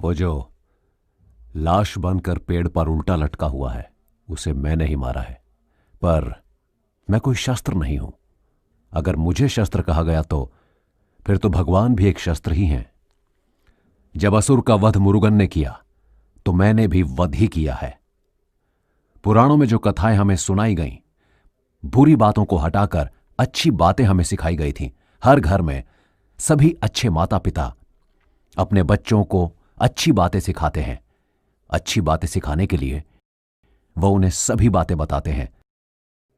वो जो लाश बनकर पेड़ पर उल्टा लटका हुआ है उसे मैंने ही मारा है, पर मैं कोई शस्त्र नहीं हूं। अगर मुझे शस्त्र कहा गया तो फिर तो भगवान भी एक शस्त्र ही हैं। जब असुर का वध मुरुगन ने किया तो मैंने भी वध ही किया है। पुराणों में जो कथाएं हमें सुनाई गईं, बुरी बातों को हटाकर अच्छी बातें हमें सिखाई गई थीं। हर घर में सभी अच्छे माता पिता अपने बच्चों को अच्छी बातें सिखाते हैं। अच्छी बातें सिखाने के लिए वो उन्हें सभी बातें बताते हैं,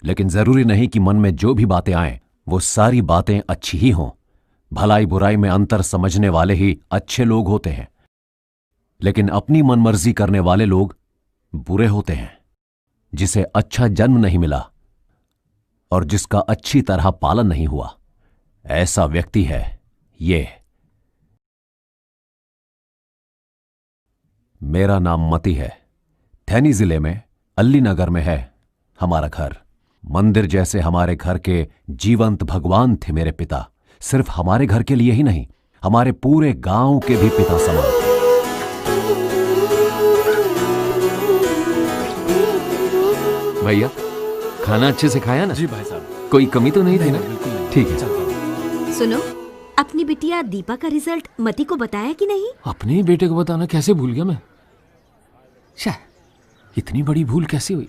लेकिन जरूरी नहीं कि मन में जो भी बातें आएं वो सारी बातें अच्छी ही हों। भलाई बुराई में अंतर समझने वाले ही अच्छे लोग होते हैं, लेकिन अपनी मनमर्जी करने वाले लोग बुरे होते हैं। जिसे अच्छा जन्म नहीं मिला और जिसका अच्छी तरह पालन नहीं हुआ, ऐसा व्यक्ति है ये। मेरा नाम मती है। थैनी जिले में अलीनगर में है हमारा घर। मंदिर जैसे हमारे घर के जीवंत भगवान थे मेरे पिता। सिर्फ हमारे घर के लिए ही नहीं, हमारे पूरे गांव के भी पिता समान। भैया खाना अच्छे से खाया ना? जी भाई साहब। कोई कमी तो नहीं थी ना? बिल्कुल नहीं। ठीक है। सुनो, अपनी बिटिया दीपा का रिजल्ट मती को बताया कि नहीं? अपने बेटे को बताना कैसे भूल गया मैं। इतनी बड़ी भूल कैसे हुई?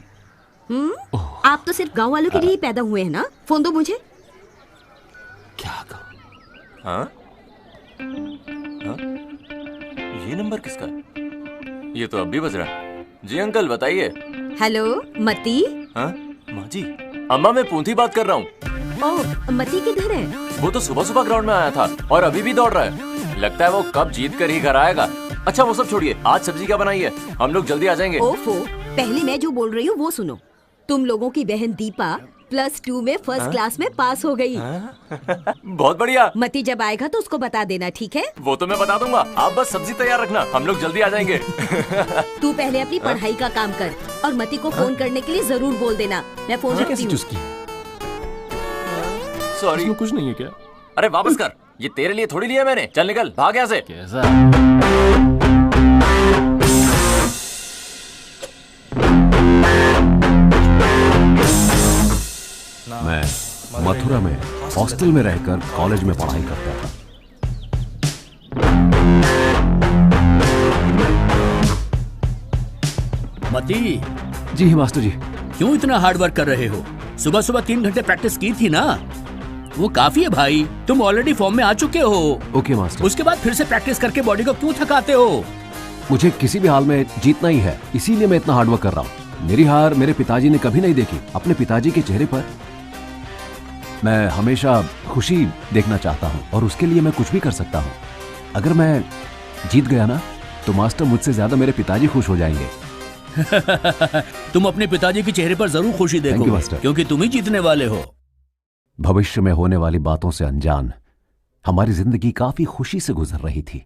आप तो सिर्फ गांव वालों के लिए ही पैदा हुए हैं ना? फोन दो मुझे। क्या कहूं? हाँ? हाँ? ये नंबर किसका है? ये तो अब भी बज रहा है। जी अंकल बताइए। हेलो मती। हाँ? माँ जी, अम्मा मैं पूंथी बात कर रहा हूँ। ओह, मती किधर है? वो तो सुबह सुबह ग्राउंड में आया था और अभी भी दौड़ रहा है। लगता है वो कब जीत कर ही घर आएगा। अच्छा वो सब छोड़िए, आज सब्जी क्या बनाई है? हम लोग जल्दी आ जाएंगे। ओफो, पहले मैं जो बोल रही हूँ वो सुनो। तुम लोगों की बहन दीपा +2 में फर्स्ट क्लास में पास हो गई। बहुत बढ़िया। मती जब आएगा तो उसको बता देना, ठीक है? वो तो मैं बता दूंगा, आप बस सब्जी तैयार रखना, हम लोग जल्दी आ जाएंगे। तू पहले अपनी पढ़ाई का काम कर और मती को फोन करने के लिए जरूर बोल देना। मैं फोन रखती हूँ। सॉरी। कुछ नहीं है क्या? अरे वापस कर, ये तेरे लिए थोड़ी लिया मैंने। चल निकल, भाग यहाँ से। कैसा? मैं मथुरा में हॉस्टल में रहकर कॉलेज में पढ़ाई करता था। मती जी मास्टर जी। क्यों इतना हार्ड वर्क कर रहे हो? सुबह सुबह 3 घंटे प्रैक्टिस की थी ना, वो काफी है भाई। तुम ऑलरेडी फॉर्म में आ चुके हो। Okay master. उसके बाद फिर से प्रैक्टिस करके बॉडी को क्यों थकाते हो? मुझे किसी भी हाल में जीतना ही है, इसीलिए मैं इतना हार्डवर्क कर रहा हूँ। मेरी हार मेरे पिताजी ने कभी नहीं देखी। अपने पिताजी के चेहरे पर मैं हमेशा खुशी देखना चाहता हूँ और उसके लिए मैं कुछ भी कर सकता हूँ। अगर मैं जीत गया ना तो मास्टर मुझसे ज्यादा मेरे पिताजी खुश हो जाएंगे। तुम अपने पिताजी के चेहरे पर जरूर खुशी देखो, क्योंकि तुम ही जीतने वाले हो। भविष्य में होने वाली बातों से अनजान हमारी जिंदगी काफी खुशी से गुजर रही थी।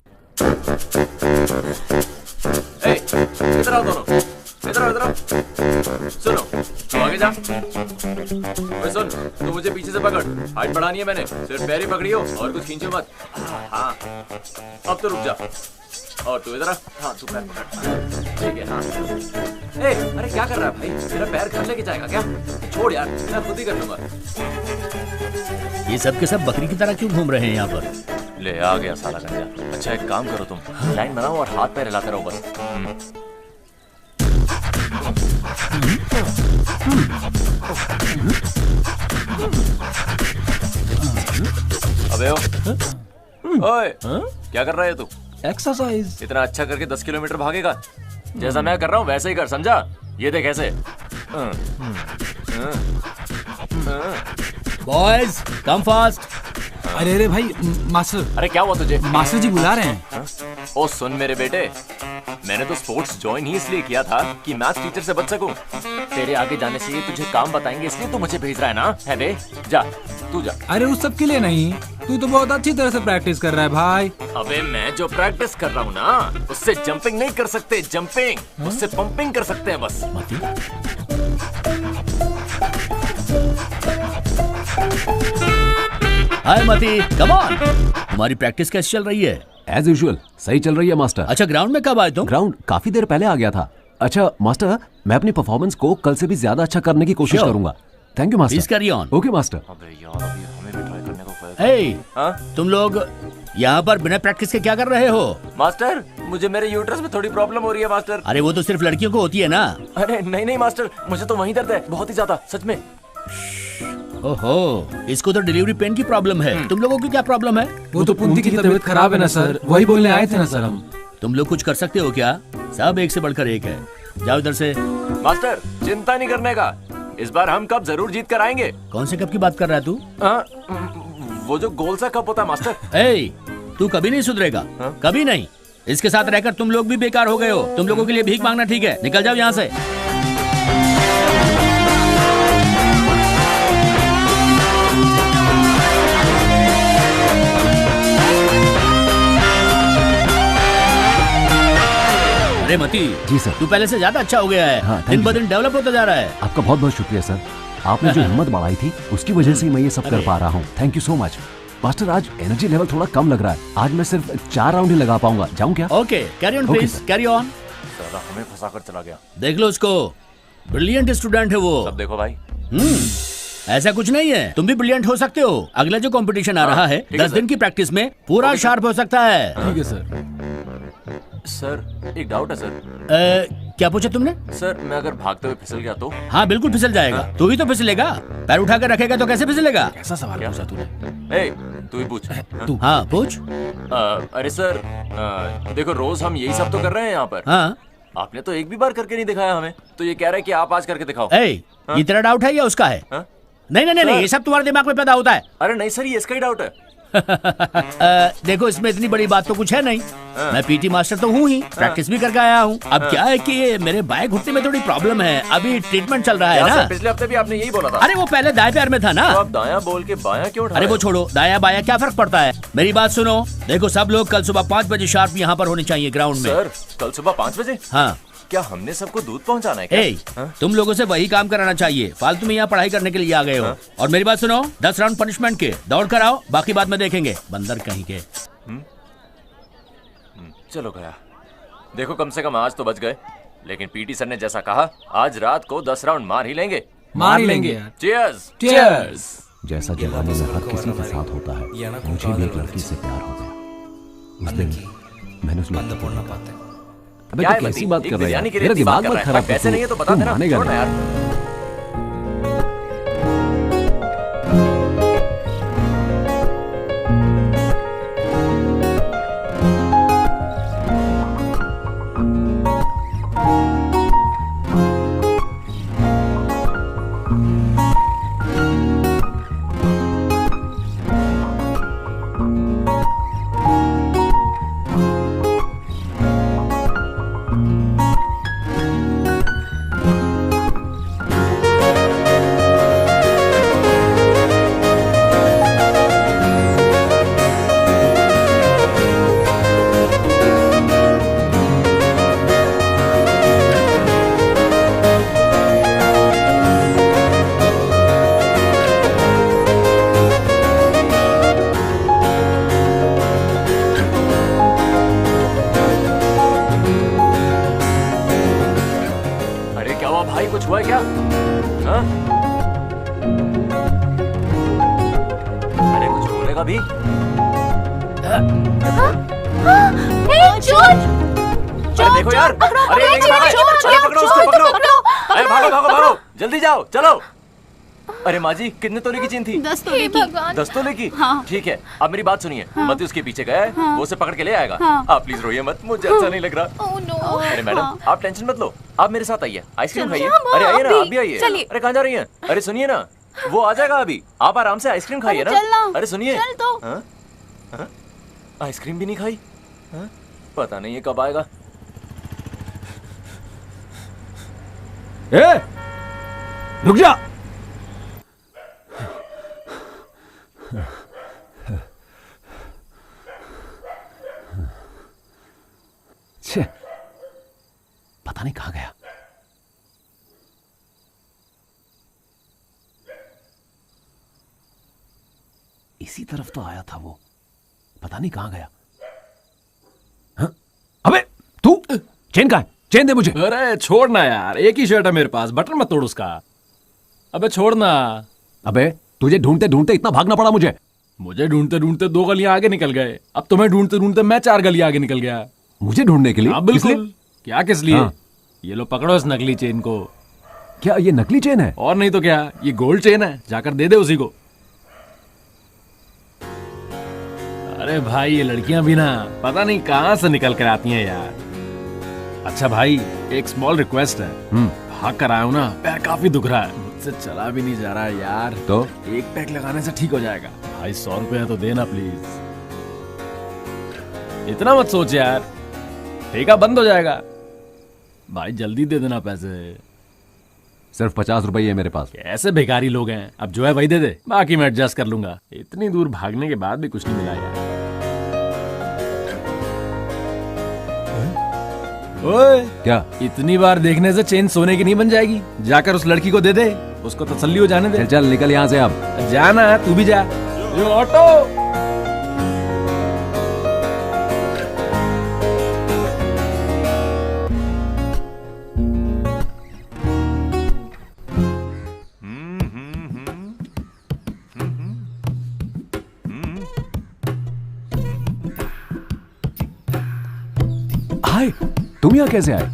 इधर आओ दोनों, इधर आओ। सुनो, तू आगे जा। सुन, तू मुझे पीछे से पकड़। हाइट बढ़ानी है मैंने, सिर्फ पैर ही पकड़ियो और कुछ खींचो मत। हाँ, अब तो रुक जा। और तू इधर आ। हाँ, तू पैर पकड़। ठीक है। हाँ। अरे क्या कर रहा है भाई? मेरा पैर घर लेके जाएगा क्या? छोड़ यार, मैं खुद ही कर लूंगा। ये सब के सब बकरी की तरह क्यों घूम रहे हैं यहाँ पर? ले आ गया साला गंजा। अच्छा एक काम करो, तुम लाइन बनाओ और हाथ पैर हिलाते रहो बस। अबे ओए, क्या कर रहा है तू? एक्सरसाइज। इतना अच्छा करके 10 किलोमीटर भागेगा? जैसा मैं कर रहा हूँ वैसे ही कर, समझा? ये देख ऐसे। Boys come fast. अरे भाई मास्टर। अरे क्या हुआ तुझे? मास्टर जी बुला रहे हैं। ओ सुन मेरे बेटे, मैंने तो स्पोर्ट्स ज्वाइन ही इसलिए किया था कि मैथ्स टीचर से बच सकूं। तेरे आगे जाने से ये तुझे काम बताएंगे, इसलिए तू मुझे भेज रहा है ना? है बे, जा तू जा। अरे उस सब के लिए नहीं, तू तो बहुत अच्छी तरह से प्रैक्टिस कर रहा है भाई। अबे मैं जो प्रैक्टिस कर रहा हूँ ना, उससे जंपिंग नहीं कर सकते। जंपिंग उससे पंपिंग कर सकते हैं बस। हाय मती, कम ऑन। तुम्हारी प्रैक्टिस कैसे चल रही है? एज यूजुअल सही चल रही है मास्टर। अच्छा, ग्राउंड में कब आए तुम? ग्राउंड काफी देर पहले आ गया था। अच्छा मास्टर, मैं अपनी परफॉर्मेंस को कल से भी ज्यादा अच्छा करने की कोशिश Sure. करूंगा। Thank you master. Please carry on. Okay master. अबे यार, अभी हमें भी ट्राई करने को कहा। Hey, हाँ तुम लोग यहाँ पर बिना प्रैक्टिस के क्या कर रहे हो? मास्टर, मुझे मेरे यूट्रस में थोड़ी प्रॉब्लम हो रही है मास्टर। अरे वो तो सिर्फ लड़कियों को होती है ना। अरे नहीं नहीं मास्टर, मुझे तो वहीं दर्द है, बहुत ही ज्यादा, सच में। ओहो, इसको तो डिलीवरी पेन की प्रॉब्लम है। तुम लोगों की क्या प्रॉब्लम है? वो तो पुंती की तबीयत खराब है ना सर, वही बोलने आए थे ना सर हम। तुम लोग कुछ कर सकते हो क्या? सब एक से बढ़कर एक है। जाओ इधर से। मास्टर, चिंता नहीं करने का, इस बार हम कप जरूर जीत कर आएंगे। कौन से कप की बात कर रहा है तू? वो जो गोल सा कप होता है मास्टर। ए, तू कभी नहीं सुधरेगा। हाँ? कभी नहीं। इसके साथ रहकर तुम लोग भी बेकार हो गए हो। तुम लोगों के लिए भीख मांगना ठीक है, निकल जाओ यहाँ से। अरे मती जी सर। तू पहले से ज्यादा अच्छा हो गया है। हाँ, thank दिन you, ब sir. दिन डेवलप होता जा रहा है। आपका बहुत बहुत शुक्रिया सर। आपने जो हिम्मत बढ़ाई थी उसकी वजह से ही मैं ये सब कर पा रहा हूँ। Thank you so much master. आज एनर्जी लेवल थोड़ा कम लग रहा है। आज मैं सिर्फ 4 राउंड ही लगा पाऊंगा। जाऊँ क्या? Okay, carry on Okay, please, sir. Carry on. साला हमें फंसा कर चला गया। देख लो उसको, ब्रिलियंट स्टूडेंट है वो। सब देखो भाई। ऐसा कुछ नहीं है, तुम भी ब्रिलियंट हो सकते हो। अगला जो कंपटीशन आ रहा है, ठीक है 10 सर। दिन की प्रैक्टिस में पूरा शार्प हो सकता है। ठीक है सर। सर एक डाउट है सर। क्या पूछा तुमने? सर मैं अगर भागते हुए फिसल गया तो? हाँ बिल्कुल फिसल जाएगा। तू ही तो फिसलेगा। पैर उठा कर रखेगा तो कैसे फिसलेगा? ऐसा सवाल क्या? पूछा तूने। ए, तू ही पूछ। तू हाँ पूछ। अरे सर, देखो रोज हम यही सब तो कर रहे हैं यहाँ पर। हाँ आपने तो एक भी बार करके नहीं दिखाया हमें, तो ये कह रहा है कि आप आज करके दिखाओ। ये तेरा डाउट है या उसका है? हाँ? नहीं नहीं नहीं नहीं, सर। ये सब तुम्हारे दिमाग में पैदा होता है। अरे नहीं सर, ये इसका ही डाउट है। देखो इसमें इतनी बड़ी बात तो कुछ है नहीं। मैं पीटी मास्टर तो हूँ ही, प्रैक्टिस भी करके आया हूँ। अब क्या है कि ये मेरे बाएं घुटने में थोड़ी प्रॉब्लम है, अभी ट्रीटमेंट चल रहा है यार ना। सर, पिछले हफ्ते भी आपने यही बोला था। अरे वो पहले दाएं पैर में था ना। तो आप दायां बोल के बायां क्यों उठा अरे रहे वो हो? छोड़ो, दाया बाया क्या फर्क पड़ता है। मेरी बात सुनो, देखो सब लोग कल सुबह 5 बजे शार्प यहाँ पर होने चाहिए ग्राउंड में। सर कल सुबह 5 बजे? हाँ। क्या हमने सबको दूध पहुंचाना है क्या? हाँ? तुम लोगों से वही काम कराना चाहिए। फालतू में यहाँ पढ़ाई करने के लिए आ गए हो। और मेरी बात सुनो, 10 राउंड पनिशमेंट के दौड़ कर आओ, बाकी बाद में देखेंगे। बंदर कहीं के। चलो गया। देखो कम से कम आज तो बच गए, लेकिन पीटी सर ने जैसा कहा, आज रात को 10 राउंड मार ही लेंगे। मार ही लेंगे यार। चीयर्स। Cheers! जैसा जवानी में हर किसी के साथ होता है, मुझे भी एक लड़की से प्यार हो गया। उस दिन मैंने उस लड़की को अबे क्या तो है कैसी मती? बात एक कर रहा है बिरयानी यार? के लिए मेरा इतनी बात दिमाग कर मत रहा है। खराब पैसे नहीं है तो बता तू देना, मानेगा छोड़ ना नहीं। यार। अरे क्या हुआ भाई, कुछ हुआ है क्या? हाँ? अरे कुछ बोलेगा भी? अरे देखो यार, अरे लेके भागा। अरे पकड़ो उसको, पकड़ो। अरे भागो भागो भागो, जल्दी जाओ, चलो। अरे माँ जी, कितने तोले की चीन थी? 10 तोले की। 10 तोले की? हाँ। ठीक है, अब मेरी बात सुनिए। मती उसके पीछे गया है, वो उसे पकड़ के ले आएगा। हाँ। आप प्लीज रोइए मत, मुझे अच्छा नहीं लग रहा। Oh no. अरे मैडम, आप टेंशन मत लो, आप मेरे साथ आइए, आइसक्रीम चलो। खाइए। हाँ, अरे आइए ना, अभी। आप भी आइए। चलिए। अरे कहाँ जा रही हैं? अरे सुनिए ना, वो आ जाएगा अभी, आप आराम से आइसक्रीम खाइए अरे चल ना। ना। अरे सुनिए। चल तो। हाँ? हाँ? आइसक्रीम भी नहीं खाई? हाँ? पता नहीं ये कब आएगा। ए, रुक जा। छे, पता नहीं कहाँ गया। इसी तरफ तो आया था वो, पता नहीं कहाँ गया। चेन कहाँ है? चेन दे मुझे। अरे छोड़ना यार, एक ही शर्ट है मेरे पास, बटन मत तोड़ उसका। अबे छोड़ना। अबे तुझे ढूंढते ढूंढते इतना भागना पड़ा मुझे। मुझे ढूंढते ढूंढते 2 गलियां आगे निकल गए, अब तुम्हें ढूंढते ढूंढते मैं 4 गलियां आगे निकल गया। मुझे ढूंढने के लिए? हाँ किस लिए? बिल्कुल। क्या किस लिए? हाँ। ये लो पकड़ो इस नकली चेन को। क्या ये नकली चेन है? और नहीं तो क्या, ये गोल्ड चेन है, जाकर दे दे उसी को। अरे भाई ये लड़कियां भी ना पता नहीं कहां से निकल कर आती हैं यार। अच्छा भाई, एक स्मॉल रिक्वेस्ट है। भाग कर आया हूं ना, पैर काफी दुख रहा है, मुझसे चला भी नहीं जा रहा है यार। तो एक पैक लगाने से ठीक हो जाएगा। भाई 100 रुपए है तो देना प्लीज। इतना मत सोच यार, ठेका बंद हो जाएगा। भाई जल्दी दे देना पैसे। सिर्फ 50 रुपए है मेरे पास। ऐसे भिखारी लोग हैं, अब जो है वही दे दे, बाकी मैं एडजस्ट कर लूंगा। इतनी दूर भागने के बाद भी कुछ नहीं मिला यार। ओए क्या? इतनी बार देखने से चेन सोने की नहीं बन जाएगी, जाकर उस लड़की को दे दे, उसको तसल्ली हो जाने दे। चल चल निकल यहाँ से अब। जाना, तू भी जा। ये ऑटो। हाय, तुम यहाँ कैसे आए?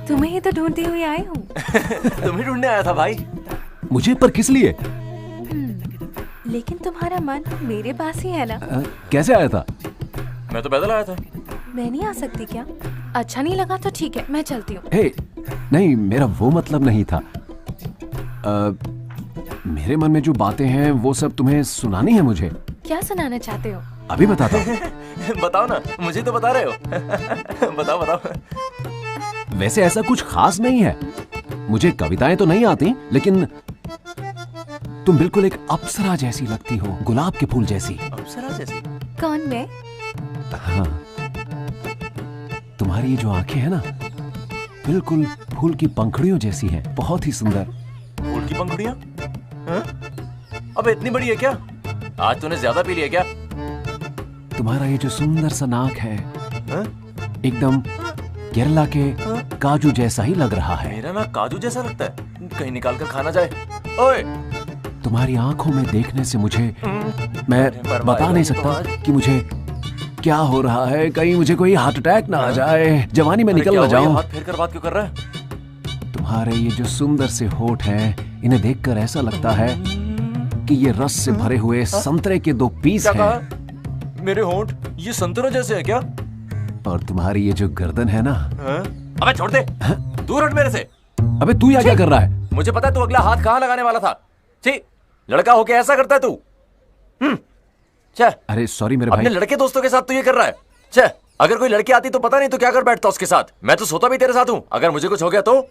तुम्हें ही तो ढूंढती हुई आई हूँ। तुम्हें ढूंढने आया था भाई। मुझे? पर किस लिए? लेकिन तुम्हारा मन मेरे पास ही है ना। कैसे आया था? मैं तो पैदल आया था। मैं नहीं आ सकती क्या? अच्छा नहीं लगा तो ठीक है, मैं चलती हूँ। हे, नहीं मेरा वो मतलब नहीं था। मेरे मन में जो बातें हैं वो सब तुम्हें सुनानी है मुझे। क्या सुनाना चाहते हो? अभी बताता हूँ। बताओ ना, मुझे तो बता रहे हो। बताओ बताओ। वैसे ऐसा कुछ खास नहीं है, मुझे कविताएं तो नहीं आती, लेकिन तुम बिल्कुल एक अप्सरा जैसी लगती हो, गुलाब के फूल जैसी। अप्सरा जैसी? कौन मैं? हाँ, तुम्हारी ये जो आंखें हैं ना, बिल्कुल फूल की पंखुड़ियों जैसी हैं, बहुत ही सुंदर। फूल की पंखुड़ियां? अबे इतनी बड़ी है क्या? आज तूने ज्यादा पी लिया क्या? तुम्हारा ये जो सुंदर सा नाक है, एकदम केरला के काजू जैसा ही लग रहा है। मेरा नाक काजू जैसा लगता है? कहीं निकाल कर खाना जाए। ओए! तुम्हारी आंखों में देखने से मुझे, मैं बता नहीं सकता कि मुझे क्या हो रहा है। कहीं मुझे कोई हार्ट अटैक ना आ जाए, जवानी में निकल ना जाऊं। हाथ फेर कर बात क्यों कर रहा है? तुम्हारे ये जो सुंदर से होठ हैं, इन्हें देखकर ऐसा लगता है कि ये रस से भरे हुए संतरे के 2 पीस हैं। मेरे होंठ ये संतरों जैसे है क्या? और तुम्हारी ये जो गर्दन है ना। अबे छोड़ दे, दूर हट मेरे से। अबे तू यहाँ क्या कर रहा है? मुझे पता है तू अगला हाथ कहाँ लगाने वाला था। छी, लड़का होके ऐसा करता है तू? अरे सॉरी मेरे भाई। अपने लड़के दोस्तों के साथ तू ये कर रहा है? छे, अगर कोई लड़की आती तो पता नहीं तू क्या कर बैठता उसके साथ। मैं तो सोता भी तेरे साथ हूँ, अगर मुझे कुछ हो गया तो?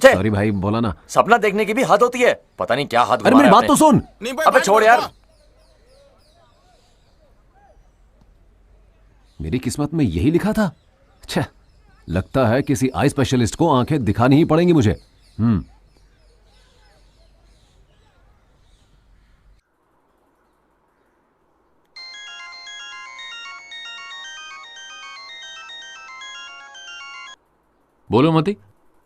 सॉरी भाई, बोला ना। सपना देखने की भी हद होती है, पता नहीं क्या हाथ। अरे मेरी बात तो सुन। अबे छोड़ यार। मेरी किस्मत में यही लिखा था। अच्छा, लगता है किसी आई स्पेशलिस्ट को आंखें दिखानी ही पड़ेंगी मुझे। बोलो मती।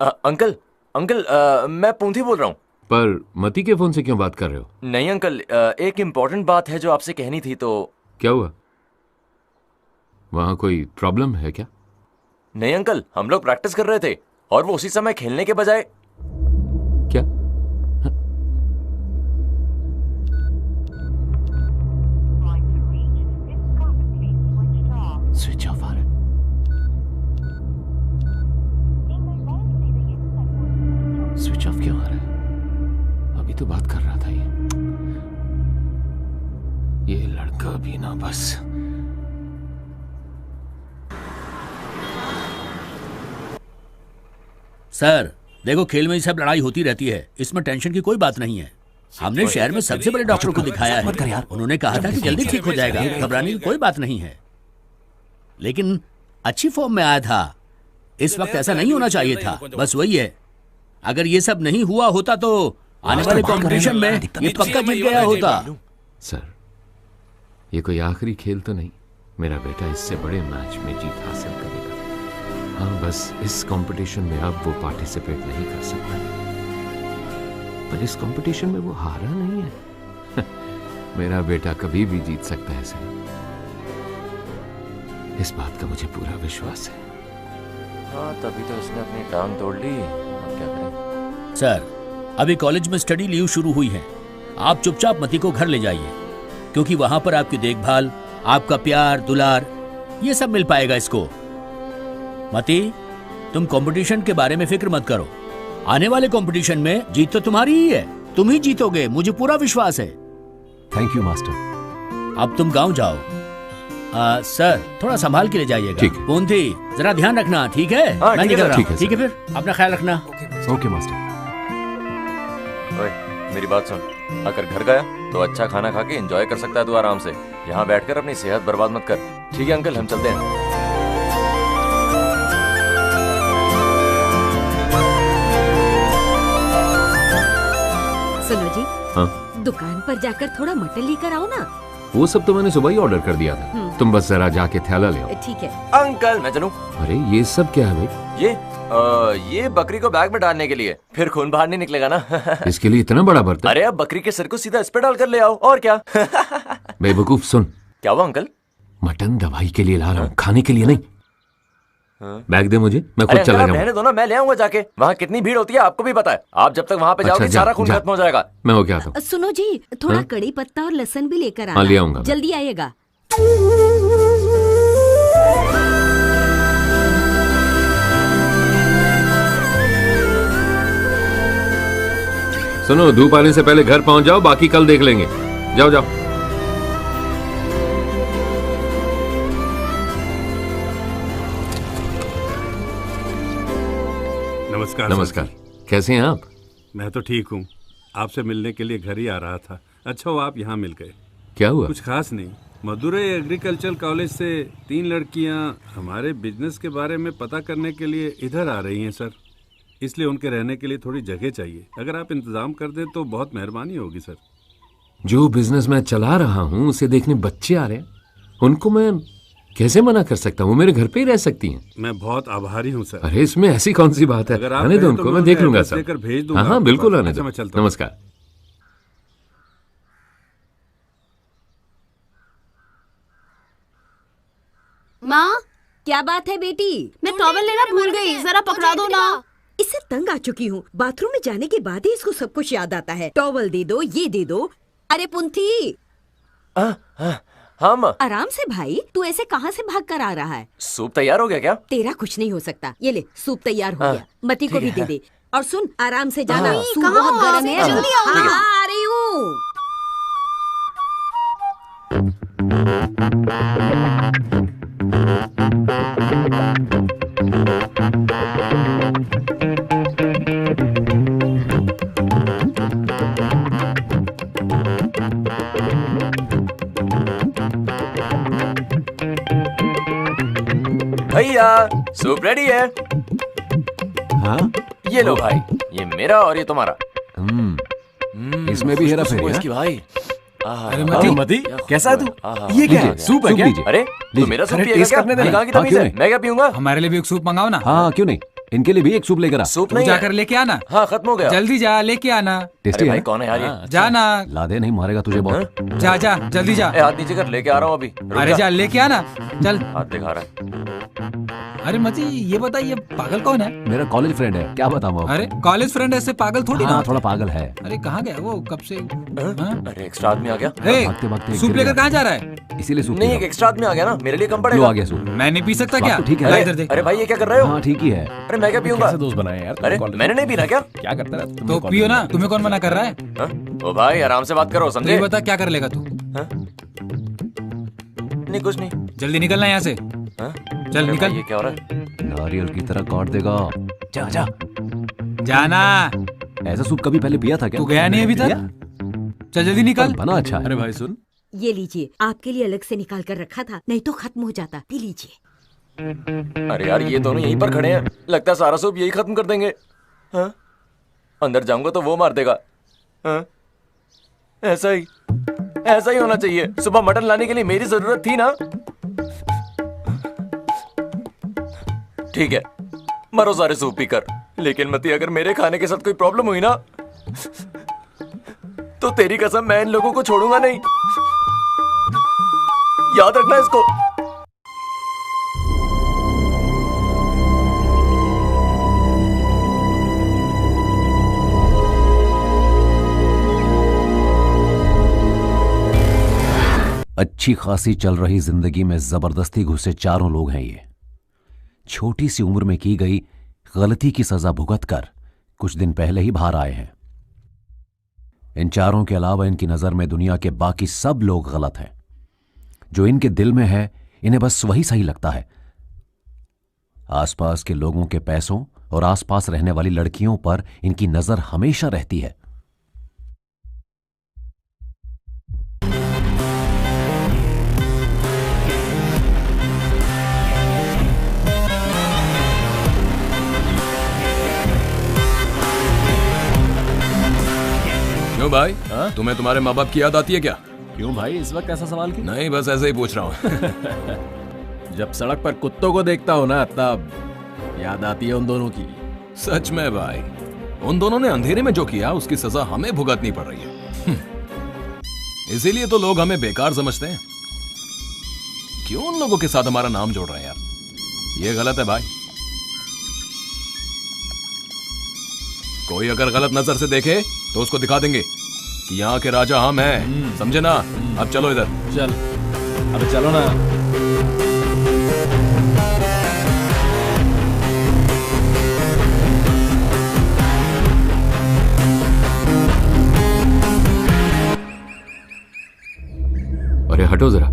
अंकल अंकल, मैं पूंथी बोल रहा हूँ। पर मती के फोन से क्यों बात कर रहे हो? नहीं अंकल, एक इम्पोर्टेंट बात है जो आपसे कहनी थी। तो क्या हुआ? वहां कोई प्रॉब्लम है क्या? नहीं अंकल, हम लोग प्रैक्टिस कर रहे थे और वो उसी समय खेलने के बजाय। क्या? स्विच ऑफ आ रहा है। स्विच ऑफ क्यों आ रहा है? अभी तो बात कर रहा था ये लड़का भी ना बस। सर देखो, खेल में ये सब लड़ाई होती रहती है, इसमें टेंशन की कोई बात नहीं है। हमने शहर में सबसे बड़े डॉक्टर को दिखाया है, उन्होंने कहा था कि जल्दी ठीक हो जाएगा, घबराने की कोई बात नहीं है। लेकिन अच्छी फॉर्म में आया था, इस वक्त ऐसा नहीं होना चाहिए था। बस वही है, अगर ये सब नहीं हुआ होता तो आने वाले कॉम्पिटिशन में ये पक्का जीत गया होता। सर, ये कोई आखिरी खेल तो नहीं? मेरा बेटा इससे बड़े मैच में जीत हासिल करेगा। हाँ, बस इस कंपटीशन में अब वो पार्टिसिपेट नहीं कर सकता, पर इस कंपटीशन में वो हारा नहीं है। मेरा बेटा कभी भी जीत सकता है सर, इस बात का मुझे पूरा विश्वास है। हाँ, तभी तो उसने अपनी टांग तोड़ ली। अब क्या करें? सर, अभी कॉलेज में स्टडी लीव शुरू हुई है। आप चुपचाप मती को घर ले जाइए, क्योंकि वहां पर आपकी देखभाल, आपका प्यार दुलार, ये सब मिल पाएगा इसको। मती, तुम कंपटीशन के बारे में फिक्र मत करो। आने वाले कंपटीशन में जीत तो तुम्हारी ही है, तुम ही जीतोगे, मुझे पूरा विश्वास है। Thank you master. अब तुम गांव जाओ। सर, थोड़ा संभाल के ले जाइएगा। ठीक है। पूंथी, जरा ध्यान रखना, ठीक है? हाँ, मैं ठीक है निकल रहा ठीक हूँ। है, ठीक है, फिर अपना ख्याल रखना। Okay master. ओए, मेरी बात सुन, अगर घर गया तो अच्छा खाना खा के एंजॉय कर सकता है तू आराम से। यहाँ बैठकर अपनी सेहत बर्बाद मत कर। ठीक है अंकल, हम चलते हैं। सुनो जी, हाँ, दुकान पर जाकर थोड़ा मटन लेकर आओ ना। वो सब तो मैंने सुबह ही ऑर्डर कर दिया था, तुम बस जरा जाके थैला ले आओ। ठीक है। अंकल, मैं चलूं? अरे ये सब क्या है भाई? ये बकरी को बैग में डालने के लिए, फिर खून बाहर नहीं निकलेगा ना। इसके लिए इतना बड़ा बर्तन? अरे अब बकरी के सिर को सीधा इस पे डालकर ले आओ, और क्या। बेवकूफ, सुन। क्या हुआ अंकल? मटन दवाई के लिए ला रहा हूँ, खाने के लिए नहीं। बैग दे मुझे, मैं खुद अरे चला अंकल, आप जाऊंगा। रहने दो ना, मैं ले आऊंगा जाके। वहाँ कितनी भीड़ होती है आपको भी पता है। आप जब तक वहाँ पे जाओगे अच्छा, सारा खून जा। खत्म हो जाएगा। मैं हो क्या आता हूँ। सुनो जी, थोड़ा हाँ? कड़ी पत्ता और लहसुन भी लेकर आना। हाँ, ले आऊंगा मैं। जल्दी आइएगा। सुनो, धूप आने से पहले घर पहुंच जाओ, बाकी कल देख लेंगे। जाओ जाओ। नमस्कार। नमस्कार, कैसे हैं आप? मैं तो ठीक हूँ, आपसे मिलने के लिए घर ही आ रहा था। अच्छा हो आप यहाँ मिल गए। क्या हुआ? कुछ खास नहीं, मदुरई एग्रीकल्चर कॉलेज से 3 लड़कियाँ हमारे बिजनेस के बारे में पता करने के लिए इधर आ रही हैं सर, इसलिए उनके रहने के लिए थोड़ी जगह चाहिए। अगर आप इंतजाम कर दें तो बहुत मेहरबानी होगी सर। जो बिजनेस मैं चला रहा हूँ उसे देखने बच्चे आ रहे हैं, उनको मैं कैसे मना कर सकता हूँ? वो मेरे घर पे ही रह सकती हैं। मैं बहुत आभारी हूँ सर। अरे इसमें ऐसी कौन सी बात है? अगर आप आने दो कहें तो उनको, मैं मैं देख उन्हें लूंगा एड्रेस सर। लेकर भेज दूंगा हाँ हाँ आपके बिल्कुल, पास। आने अच्छा, दो। मैं चलता हूँ। नमस्कार। माँ, क्या बात है बेटी? मैं टॉवल लेना भूल गई, जरा पकड़ा दो ना। इससे तंग आ चुकी हूँ। बाथरूम में जाने के बाद ही इसको सब कुछ याद आता है। टॉवल दे दो, ये दे दो। अरे पुंथी, हाँ माँ। आराम से भाई, तू ऐसे कहाँ से भाग कर आ रहा है? सूप तैयार हो गया क्या? तेरा कुछ नहीं हो सकता। ये ले, सूप तैयार हो गया। मती को भी दे दे। और सुन, आराम से जाना, सूप कहाँ बहुत हो? गर्म है। जल्दी आओ। हाँ, आ रही हूँ। भैया, सूप रेडी है। हाँ? ये लो भाई, ये मेरा और ये तुम्हारा। इसमें भी हेरा फेरी है? इसकी भाई। अरे मती, कैसा है तू? ये क्या है? सूप है क्या? अरे तो मेरा सूप अरे पिएगा टेस्ट क्या? करने देना। कहाँ की हाँ, तमीज क्यों है? नहीं? मैं क्या पीऊंगा? हमारे लिए भी एक सूप मंगाओ ना। हाँ क्यों नहीं, इनके लिए भी एक सूप लेकर आ। सूप तू नहीं जाकर है। लेके आना। हाँ, खत्म हो गया। जल्दी जा, लेके आना। टेस्टी अरे भाई है? कौन है यार ये? जाना, लादे नहीं मारेगा तुझे बहुत। जा जा, जल्दी जा। ए, हाथ नीचे कर, लेके आ रहा हूँ अभी। रुक अरे जा, लेके आना, चल। हाथ दिखा रहा है। अरे मती, ये बता, ये पागल कौन है? मेरा कॉलेज फ्रेंड है, क्या बताऊँ आपको? अरे कॉलेज फ्रेंड ऐसे पागल थोड़ी ना। हाँ थोड़ा पागल है। अरे कहाँ गया वो कब से? हाँ? अरे एक्स्ट्रा आदमी आ गया। ए, भागते भागते सूप गिर लेकर गया। कहाँ जा रहा है? इसीलिए सूप नहीं, पी एक रहा एक्स्ट्रा आदमी आ गया ना, मेरे लिए कम हूँ। पड़ेगा। लो आ गया सूप। मैं नहीं पी सकता बात क्या? तो ठीक है। ला अरे इधर देख। अरे भाई, ये क्या कर रहे हो? हाँ ठीक ही है। अरे मैं क्या पीऊंगा? दोस्त बनाए यार। अरे मैंने नहीं पीना क्या? क्या करता है? तो पियो ना, तुम्हें कौन मना कर रहा है? हाँ? ओ भाई, आराम से बात करो, तो समझे? ये बता, क्या कर लेगा तू? हाँ? नहीं, कुछ नहीं। जल्दी निकलना यहाँ से। हाँ? चल अरे निकल। भाई, ये क्या हो रहा है? नारियल की तरह काट देगा। जा जा। जाना। ऐसा सूप कभी पहले पिया था क्या? तू गया नहीं अभी तक? चल जल्दी निकल। बना अच्छा है। अरे भाई सुन, ये लीजिए, आपके लिए अलग से निकाल कर रखा था, नहीं तो खत्म हो जाता। पी लीजिए। अरे यार, ये दोनों यहीं पर खड़े हैं, लगता है सारा सूप यही खत्म कर देंगे। हाँ? अंदर जाऊंगा तो वो मार देगा। हाँ? ऐसा ही होना चाहिए। सुबह मटन लाने के लिए मेरी जरूरत थी ना। ठीक है, मरो सारे सूप पीकर। लेकिन मती, अगर मेरे खाने के साथ कोई प्रॉब्लम हुई ना, तो तेरी कसम मैं इन लोगों को छोड़ूंगा नहीं। याद रखना इसको। अच्छी खासी चल रही जिंदगी में जबरदस्ती घुसे चारों लोग हैं ये। छोटी सी उम्र में की गई गलती की सजा भुगत कर कुछ दिन पहले ही बाहर आए हैं। इन चारों के अलावा इनकी नजर में दुनिया के बाकी सब लोग गलत हैं। जो इनके दिल में है इन्हें बस वही सही लगता है। आसपास के लोगों के पैसों और आसपास रहने वाली लड़कियों पर इनकी नजर हमेशा रहती है। क्यों भाई, तुम्हें तुम्हारे माँ बाप की याद आती है क्या? क्यों भाई, इस वक्त ऐसा सवाल क्यों? नहीं, बस ऐसे ही पूछ रहा हूँ। जब सड़क पर कुत्तों को देखता हूं ना, तब याद आती है उन दोनों की। सच में भाई, उन दोनों ने अंधेरे में जो किया उसकी सजा हमें भुगतनी पड़ रही है। इसीलिए तो लोग हमें बेकार समझते हैं। क्यों उन लोगों के साथ हमारा नाम जोड़ रहे हैं यार? ये गलत है भाई। कोई अगर गलत नजर से देखे तो उसको दिखा देंगे कि यहाँ के राजा हम हैं, समझे ना? अब चलो इधर। चल, अबे चलो ना। अरे हटो जरा।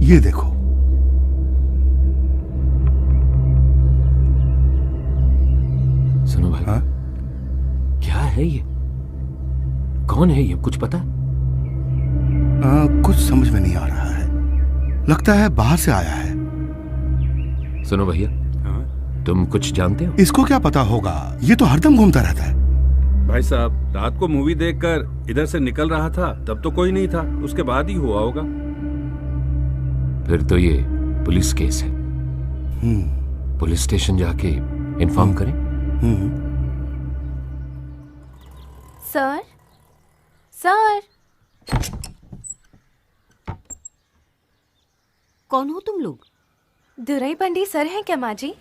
ये देखो, सुनो भाई। हाँ? क्या है ये? कौन है ये, कुछ पता? कुछ समझ में नहीं आ रहा है। लगता है बाहर से आया है। सुनो भैया, तुम कुछ जानते हो? इसको क्या पता होगा, ये तो हरदम घूमता रहता है। भाई साहब, रात को मूवी देखकर इधर से निकल रहा था, तब तो कोई नहीं था, उसके बाद ही हुआ होगा। फिर तो ये पुलिस केस है। पुलिस स्टेशन जाके इन्फॉर्म करें। Sir, sir. कौन हो तुम लोग? दुरई पंडित सर हैं क्या माँ जी?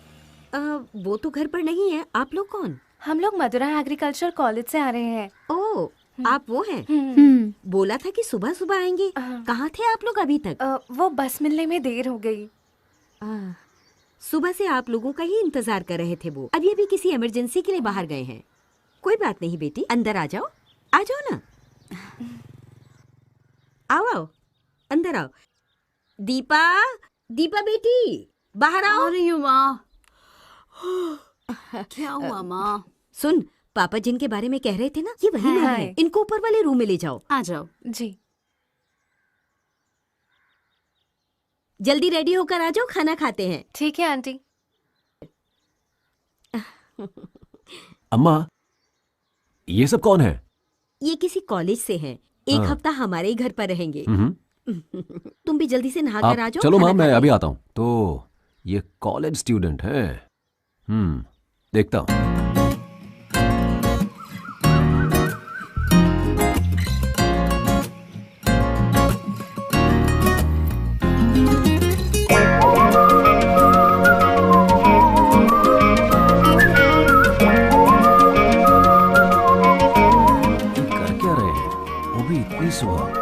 वो तो घर पर नहीं है। आप लोग कौन? हम लोग मदुरा एग्रीकल्चर कॉलेज से आ रहे हैं। ओह, आप वो हैं? बोला था कि सुबह सुबह आएंगे। कहाँ थे आप लोग अभी तक? वो बस मिलने में देर हो गई। सुबह से आप लोगों का ही इंतजार कर रहे थे। वो अभी अभी किसी इमरजेंसी के लिए बाहर गए हैं। कोई बात नहीं बेटी, अंदर आ जाओ। आ जाओ ना। आओ आओ, अंदर आओ। दीपा, दीपा बेटी, बाहर आओ। आ रही हूँ माँ। क्या हुआ माँ? सुन, पापा जिनके बारे में कह रहे थे ना, ये वही लोग हैं। इनको ऊपर वाले रूम में ले जाओ। आ जाओ। जी। जल्दी रेडी होकर आ जाओ, खाना खाते हैं। ठीक है आंटी। अम्मा, ये सब कौन है? ये किसी कॉलेज से हैं। एक हफ्ता हमारे ही घर पर रहेंगे। तुम भी जल्दी से नहा कर आ जाओ। चलो माँ, मैं अभी आता हूँ। तो ये कॉलेज स्टूडेंट है। देखता हूँ। कर क्या रहे हैं वो भी इतनी सुबह?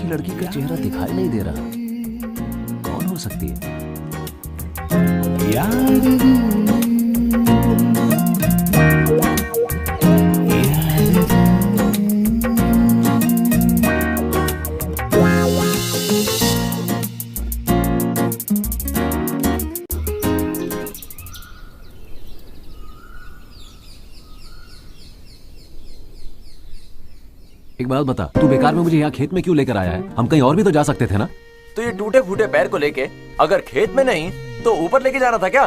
लड़की का चेहरा दिखाई नहीं दे रहा। कौन हो सकती है? एक बात बता, तू बेकार में मुझे यहाँ खेत में क्यों लेकर आया है? हम कहीं और भी तो जा सकते थे ना। तो ये टूटे फूटे पैर को लेके अगर खेत में नहीं तो ऊपर लेके जाना था क्या?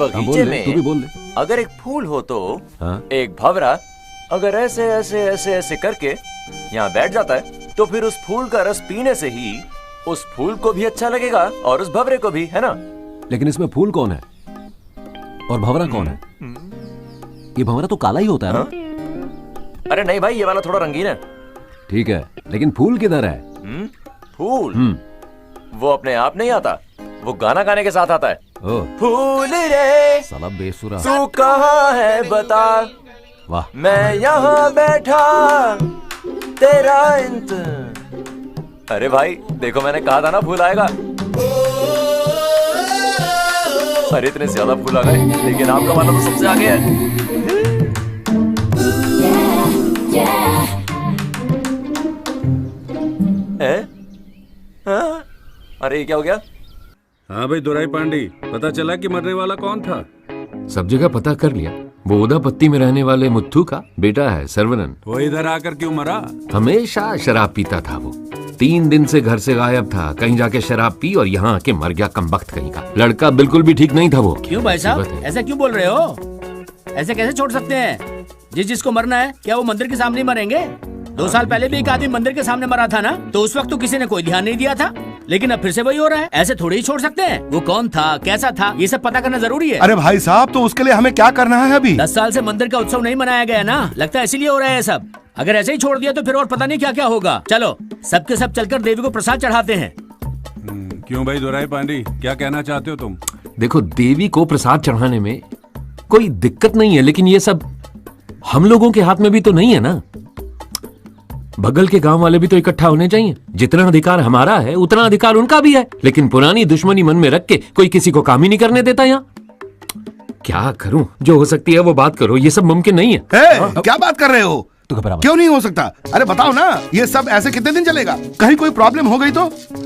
बगीचे में। तू भी बोल दे। अगर एक फूल हो तो हाँ? एक भंवरा अगर ऐसे ऐसे ऐसे ऐसे करके यहाँ बैठ जाता है तो फिर उस फूल का रस पीने से ही उस फूल को भी अच्छा लगेगा और उस भंवरे को भी, है ना? लेकिन इसमें फूल कौन है और भंवरा कौन है? ये भंवरा तो काला ही होता है ना? अरे नहीं भाई, ये वाला थोड़ा रंगीन है। ठीक है, लेकिन फूल किधर है? फूल वो अपने आप नहीं आता, वो गाना गाने के साथ आता है। फूल रे साला बेसुरा, तू कहाँ है बता, वाह, मैं यहाँ बैठा तेरा अरे भाई देखो, मैंने कहा था ना फूल आएगा। अरे इतने ज्यादा फूल आ गए, लेकिन आपका वाला तो सबसे आगे है। अरे ये क्या हो गया? हाँ भाई दुराई पांडी, पता चला कि मरने वाला कौन था? सब जगह पता कर लिया, वो उदापत्ती में रहने वाले मुत्थू का बेटा है सर्वनन। वो इधर आकर क्यों मरा? हमेशा शराब पीता था वो, 3 दिन से घर से गायब था, कहीं जाके शराब पी और यहाँ आके मर गया कमबख्त कहीं का। लड़का बिल्कुल भी ठीक नहीं था वो। क्यों भाई साहब, ऐसा क्यों बोल रहे हो? ऐसे कैसे छोड़ सकते हैं? जिसको मरना है, क्या वो मंदिर के सामने मरेंगे? 2 साल पहले भी एक आदमी मंदिर के सामने मरा था ना, तो उस वक्त तो किसी ने कोई ध्यान नहीं दिया था, लेकिन अब फिर से वही हो रहा है। ऐसे थोड़ी ही छोड़ सकते हैं। वो कौन था, कैसा था, ये सब पता करना जरूरी है। अरे भाई साहब, तो उसके लिए हमें क्या करना है अभी? 10 साल से मंदिर का उत्सव नहीं मनाया गया ना, लगता है इसीलिए हो रहा है सब। अगर ऐसे ही छोड़ दिया तो फिर और पता नहीं क्या क्या होगा। चलो सबके सब चलकर देवी को प्रसाद चढ़ाते हैं। क्यों भाई दुराई पांडी, क्या कहना चाहते हो तुम? देखो, देवी को प्रसाद चढ़ाने में कोई दिक्कत नहीं है, लेकिन ये सब हम लोगों के हाथ में भी तो नहीं है ना। बगल के गांव वाले भी तो इकट्ठा होने चाहिए। जितना अधिकार हमारा है उतना अधिकार उनका भी है, लेकिन पुरानी दुश्मनी मन में रख के कोई किसी को काम ही नहीं करने देता। यहाँ क्या करूं? जो हो सकती है वो बात करो, ये सब मुमकिन नहीं है। क्या बात कर रहे हो? तो घबरा मत। क्यों नहीं हो सकता? अरे बताओ ना, ये सब ऐसे कितने दिन चलेगा? कहीं कोई प्रॉब्लम हो गई तो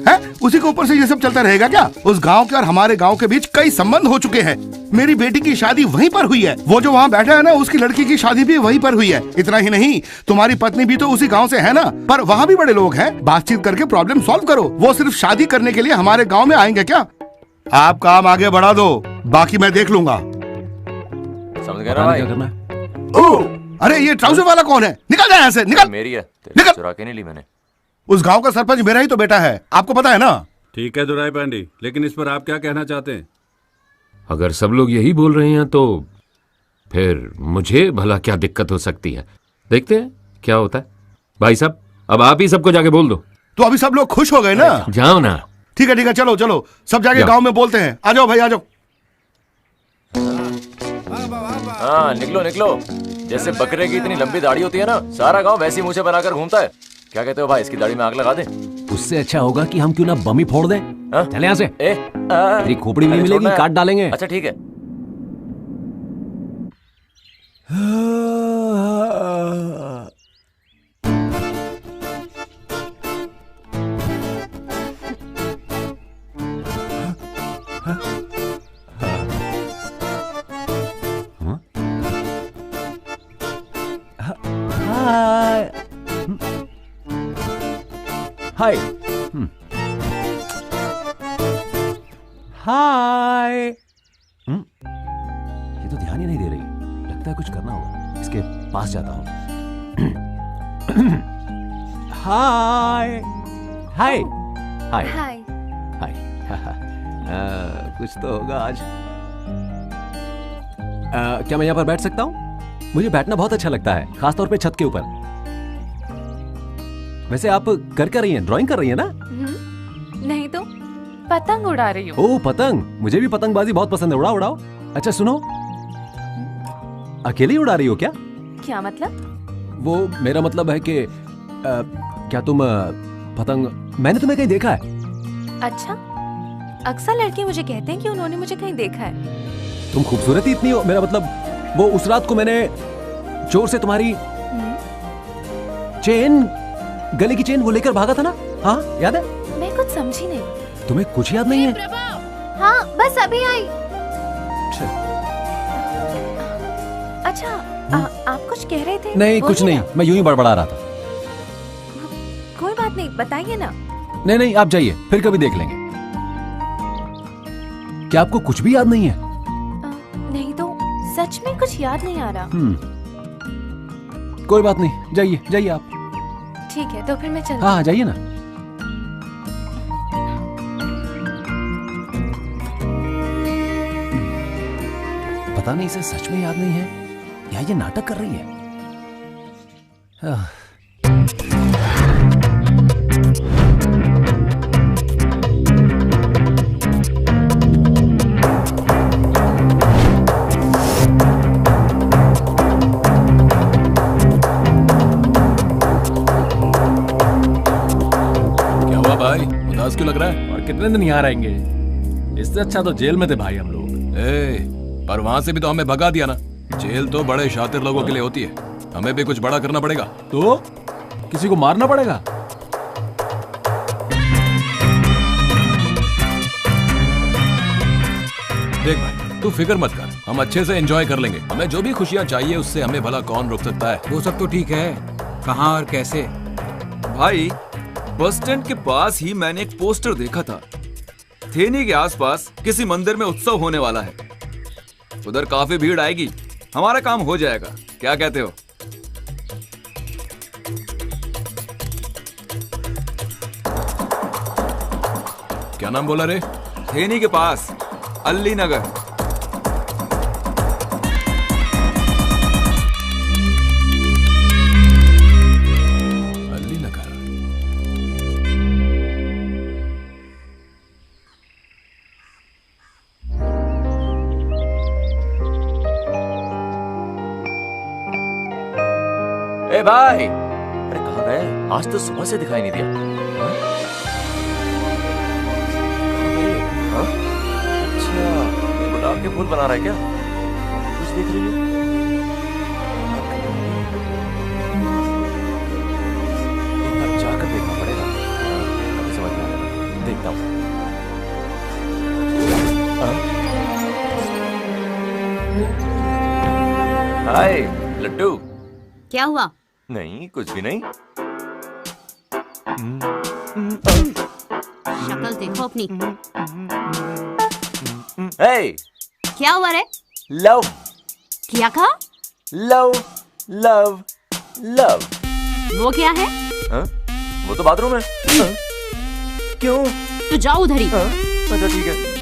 है, उसी के ऊपर से ये सब चलता रहेगा क्या? उस गांव के और हमारे गांव के बीच कई संबंध हो चुके हैं। मेरी बेटी की शादी वहीं पर हुई है, वो जो वहाँ बैठा है ना, उसकी लड़की की शादी भी वहीं पर हुई है। इतना ही नहीं, तुम्हारी पत्नी भी तो उसी गाँव से है ना, पर वहाँ भी बड़े लोग हैं। बातचीत करके प्रॉब्लम सॉल्व करो। वो सिर्फ शादी करने के लिए हमारे गाँव में आएंगे क्या? आप काम आगे बढ़ा दो, बाकी मैं देख लूंगा। समझ गया ना भाई? क्या करना है? अरे ये ट्राउजर वाला कौन है? निकल जाए यहाँ से, निकल। मेरी है, निकल। चुरा के नहीं ली मैंने। उस गांव का सरपंच मेरा ही तो बेटा है, आपको पता है ना। ठीक है दुराई पांडी, लेकिन इस पर आप क्या कहना चाहते हैं? अगर सब लोग यही बोल रहे हैं तो फिर मुझे भला क्या दिक्कत हो सकती है? देखते हैं क्या होता है। भाई साहब, अब आप ही सबको जाके बोल दो। तो अभी सब लोग खुश हो गए ना? जाओ ना। ठीक है, चलो चलो, सब जाके गांव में बोलते हैं। आ जाओ भाई, आ जाओ। हाँ निकलो निकलो। जैसे बकरे की इतनी लंबी दाढ़ी होती है ना, सारा गांव वैसी मूछें बनाकर घूमता है। क्या कहते हो भाई, इसकी दाढ़ी में आग लगा दें? उससे अच्छा होगा कि हम क्यों ना बम ही फोड़ दें। चले यहाँ से। तेरी खोपड़ी नहीं मिलेगी, काट डालेंगे। अच्छा ठीक है। हाय हाय। ये तो ध्यान ही नहीं दे रही, लगता है कुछ करना होगा। इसके पास जाता हूँ। हाय हाय हाय हाय। हाय। कुछ तो होगा आज। क्या मैं यहाँ पर बैठ सकता हूँ? मुझे बैठना बहुत अच्छा लगता है, खासतौर पे छत के ऊपर। वैसे आप कर रही हैं, ड्राइंग कर रही हैं ना? नहीं तो पतंग उड़ा रही हूँ। ओह पतंग, मुझे भी पतंगबाजी बहुत पसंद है। उड़ाओ उड़ाओ। अच्छा सुनो, अकेले उड़ा रही हो क्या? क्या मतलब? वो मेरा मतलब है कि क्या तुम पतंग, मैंने तुम्हें कहीं देखा है। अच्छा, अक्सर लड़के मुझे कहते हैं कि उन्होंने मुझे कहीं देखा है। तुम खूबसूरत ही इतनी हो, मेरा मतलब वो उस रात को मैंने चोर से तुम्हारी चेन, गले की चेन वो लेकर भागा था ना। हाँ याद है? मैं कुछ समझी नहीं। तुम्हें कुछ याद नहीं है? हाँ बस अभी आई। अच्छा आप कुछ कह रहे थे? नहीं कुछ नहीं, मैं यूं ही बड़बड़ा रहा था। कोई बात नहीं, बताइए ना। नहीं नहीं आप जाइए, फिर कभी देख लेंगे। क्या आपको कुछ भी याद नहीं है? नहीं तो सच में कुछ याद नहीं आ रहा। कोई बात नहीं, जाइए जाइए आप। ठीक है, तो फिर मैं चलती हाँ जाइए ना। पता नहीं इसे सच में याद नहीं है या ये नाटक कर रही है। क्या हुआ भाई, उदास क्यों लग रहा है? और कितने दिन यहाँ रहेंगे? इससे अच्छा तो जेल में थे भाई हम लोग। पर वहां से भी तो हमें भगा दिया ना। जेल तो बड़े शातिर लोगों के लिए होती है, हमें भी कुछ बड़ा करना पड़ेगा। तो किसी को मारना पड़ेगा? देख भाई, तू फिक्र मत कर, हम अच्छे से एंजॉय कर लेंगे। हमें जो भी खुशियां चाहिए उससे हमें भला कौन रोक सकता है। वो सब तो ठीक है, कहाँ और कैसे? भाई बस स्टैंड के पास ही मैंने एक पोस्टर देखा था। थेनी के आसपास किसी मंदिर में उत्सव होने वाला है। उधर काफी भीड़ आएगी, हमारा काम हो जाएगा। क्या कहते हो? क्या नाम बोला रे? थेनी के पास, अली नगर। अली नगर। ए भाई, अरे कहाँ गए? आज तो सुबह से दिखाई नहीं दिया। हाँ? हाँ? अच्छा, ये गुलाब के फूल बना रहा है क्या? कुछ देख रही है? एक बार जाकर देखना पड़ेगा। अभी समझ में आएगा, देखता हूँ। हाय लड्डू। क्या हुआ? नहीं, कुछ भी नहीं। शक्ल देखो अपनी। Hey! क्या हुआ रे? Love, क्या कहा? love, love, love. वो क्या है? हाँ? वो तो बाथरूम है। हाँ? क्यों? तो जाओ उधर ही। हाँ? अच्छा ठीक है।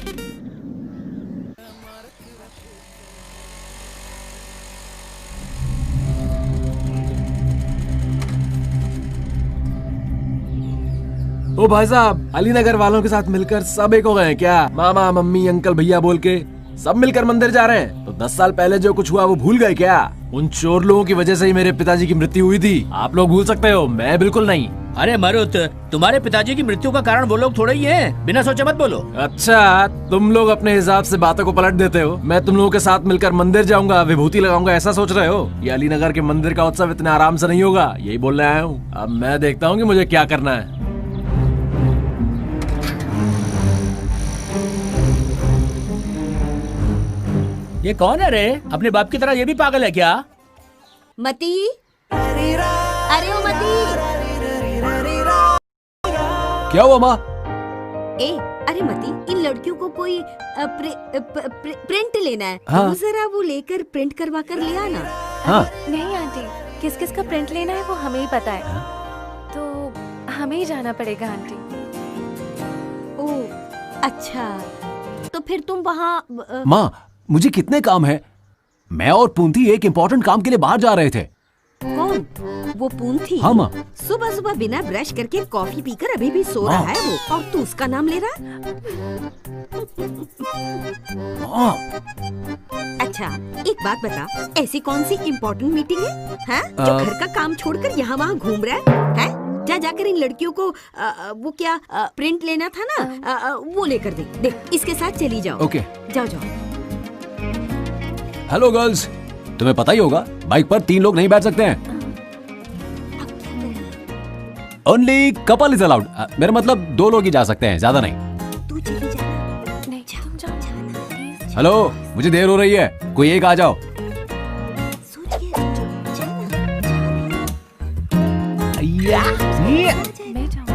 ओ भाई साहब, अलीनगर वालों के साथ मिलकर सब एक हो गए हैं क्या? मामा मम्मी अंकल भैया बोल के सब मिलकर मंदिर जा रहे हैं। तो 10 साल पहले जो कुछ हुआ वो भूल गए क्या? उन चोर लोगों की वजह से ही मेरे पिताजी की मृत्यु हुई थी। आप लोग भूल सकते हो, मैं बिल्कुल नहीं। अरे मरुत, तुम्हारे पिताजी की मृत्यु का कारण वो लोग थोड़े ही हैं। बिना सोचे मत बोलो। अच्छा, तुम लोग अपने हिसाब से बातों को पलट देते हो। मैं तुम लोगों के साथ मिलकर मंदिर जाऊंगा, विभूति लगाऊंगा, ऐसा सोच रहे हो? ये अलीनगर के मंदिर का उत्सव इतने आराम से नहीं होगा, यही बोलने आया हूँ। अब मैं देखता हूँ कि मुझे क्या करना है। ये कौन है रे? अपने बाप की तरह ये भी पागल है क्या? मती, अरे ओ मती। क्या हुआ माँ? अरे मती, इन लड़कियों को कोई प्रिंट लेना है। हाँ। वो जरा वो लेकर प्रिंट करवा कर ले आना। हाँ। नहीं आंटी, किस किस का प्रिंट लेना है वो हमें ही पता है। तो हमें ही जाना पड़ेगा आंटी। ओह अच्छा, तो फिर तुम वहाँ माँ, मुझे कितने काम है। मैं और पूंथी एक इम्पोर्टेंट काम के लिए बाहर जा रहे थे। कौन? वो पूंथी? हाँ माँ। सुबह सुबह बिना ब्रश करके कॉफी पीकर अभी भी सो रहा है वो, और तू उसका नाम ले रहा? अच्छा एक बात बता, ऐसी कौन सी इम्पोर्टेंट मीटिंग है, हाँ? जो घर का काम छोड़कर यहाँ वहाँ घूम रहा है? जा जाकर इन लड़कियों को वो क्या प्रिंट लेना था ना, वो लेकर दे। इसके साथ चली जाओ। ओके। जाओ जाओ। हेलो गर्ल्स, तुम्हें पता ही होगा बाइक पर 3 लोग नहीं बैठ सकते हैं। Only couple is allowed. मेरा मतलब 2 लोग ही जा सकते हैं, ज्यादा नहीं। तू चली जा। नहीं, तुम जाओ। हेलो, मुझे देर हो रही है, कोई एक आ जाओ। मैं जाऊँ।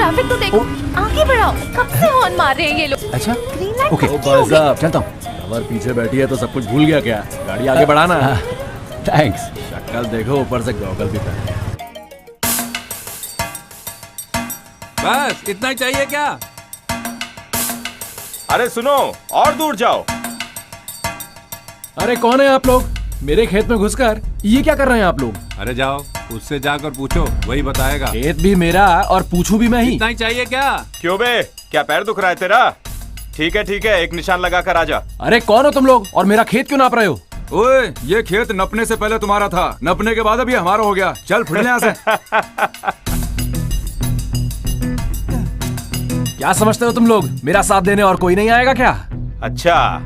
ट्रैफिक तो देखो, आगे बढ़ाओ, कब से हॉर्न मार रहे हैं ये लोग। अच्छा ग्रीन लाइट ओके क्यों होगी? चलता हूँ। खबर पीछे बैठी है तो सब कुछ भूल गया क्या? गाड़ी आगे बढ़ाना। थैंक्स। शक्ल देखो, ऊपर से गॉगल भी पहने। बस इतना ही चाहिए क्या? अरे सुनो, और दूर जाओ। अरे कौन है आप लोग? मेरे खेत में घुसकर ये क्या कर रहे हैं आप लोग? अरे जाओ, उससे जाकर पूछो, वही बताएगा। खेत भी मेरा और पूछू भी मैं ही। इतना ही चाहिए क्या? क्यों बे, क्या पैर दुख रहा है तेरा? ठीक है, एक निशान लगा कर आजा। अरे कौन हो तुम लोग और मेरा खेत क्यों नाप रहे हो? ओए, ये खेत नपने से पहले तुम्हारा था, नपने के बाद अभी हमारा हो गया। चल फिर यहाँ से। क्या समझते हो तुम लोग? मेरा साथ देने और कोई नहीं आएगा क्या? अच्छा,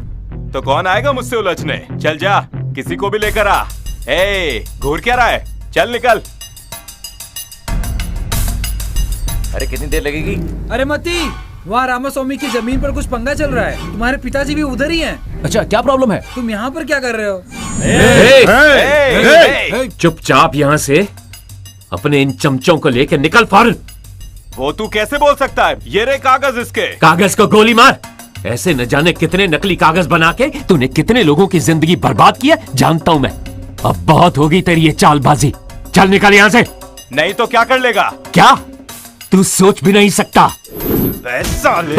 तो कौन आएगा मुझसे उलझने? चल जा, किसी को भी लेकर आ। ए, घूर क्या रहा है? चल निकल। अरे कितनी देर लगेगी? अरे मती, वहाँ रामास्वामी की जमीन पर कुछ पंगा चल रहा है। तुम्हारे पिताजी भी उधर ही हैं। अच्छा, क्या प्रॉब्लम है? तुम यहाँ पर क्या कर रहे हो? चुपचाप यहाँ से अपने इन चमचों को लेकर निकल फौरन। वो तू कैसे बोल सकता है? ये रे कागज इसके। कागज को गोली मार। ऐसे न जाने कितने नकली कागज बना के तूने कितने लोगों की जिंदगी बर्बाद की है, जानता हूं मैं। अब बहुत होगी तेरी ये चालबाजी। चल निकल यहाँ से। नहीं तो क्या कर लेगा? क्या तू सोच भी नहीं सकता। साले।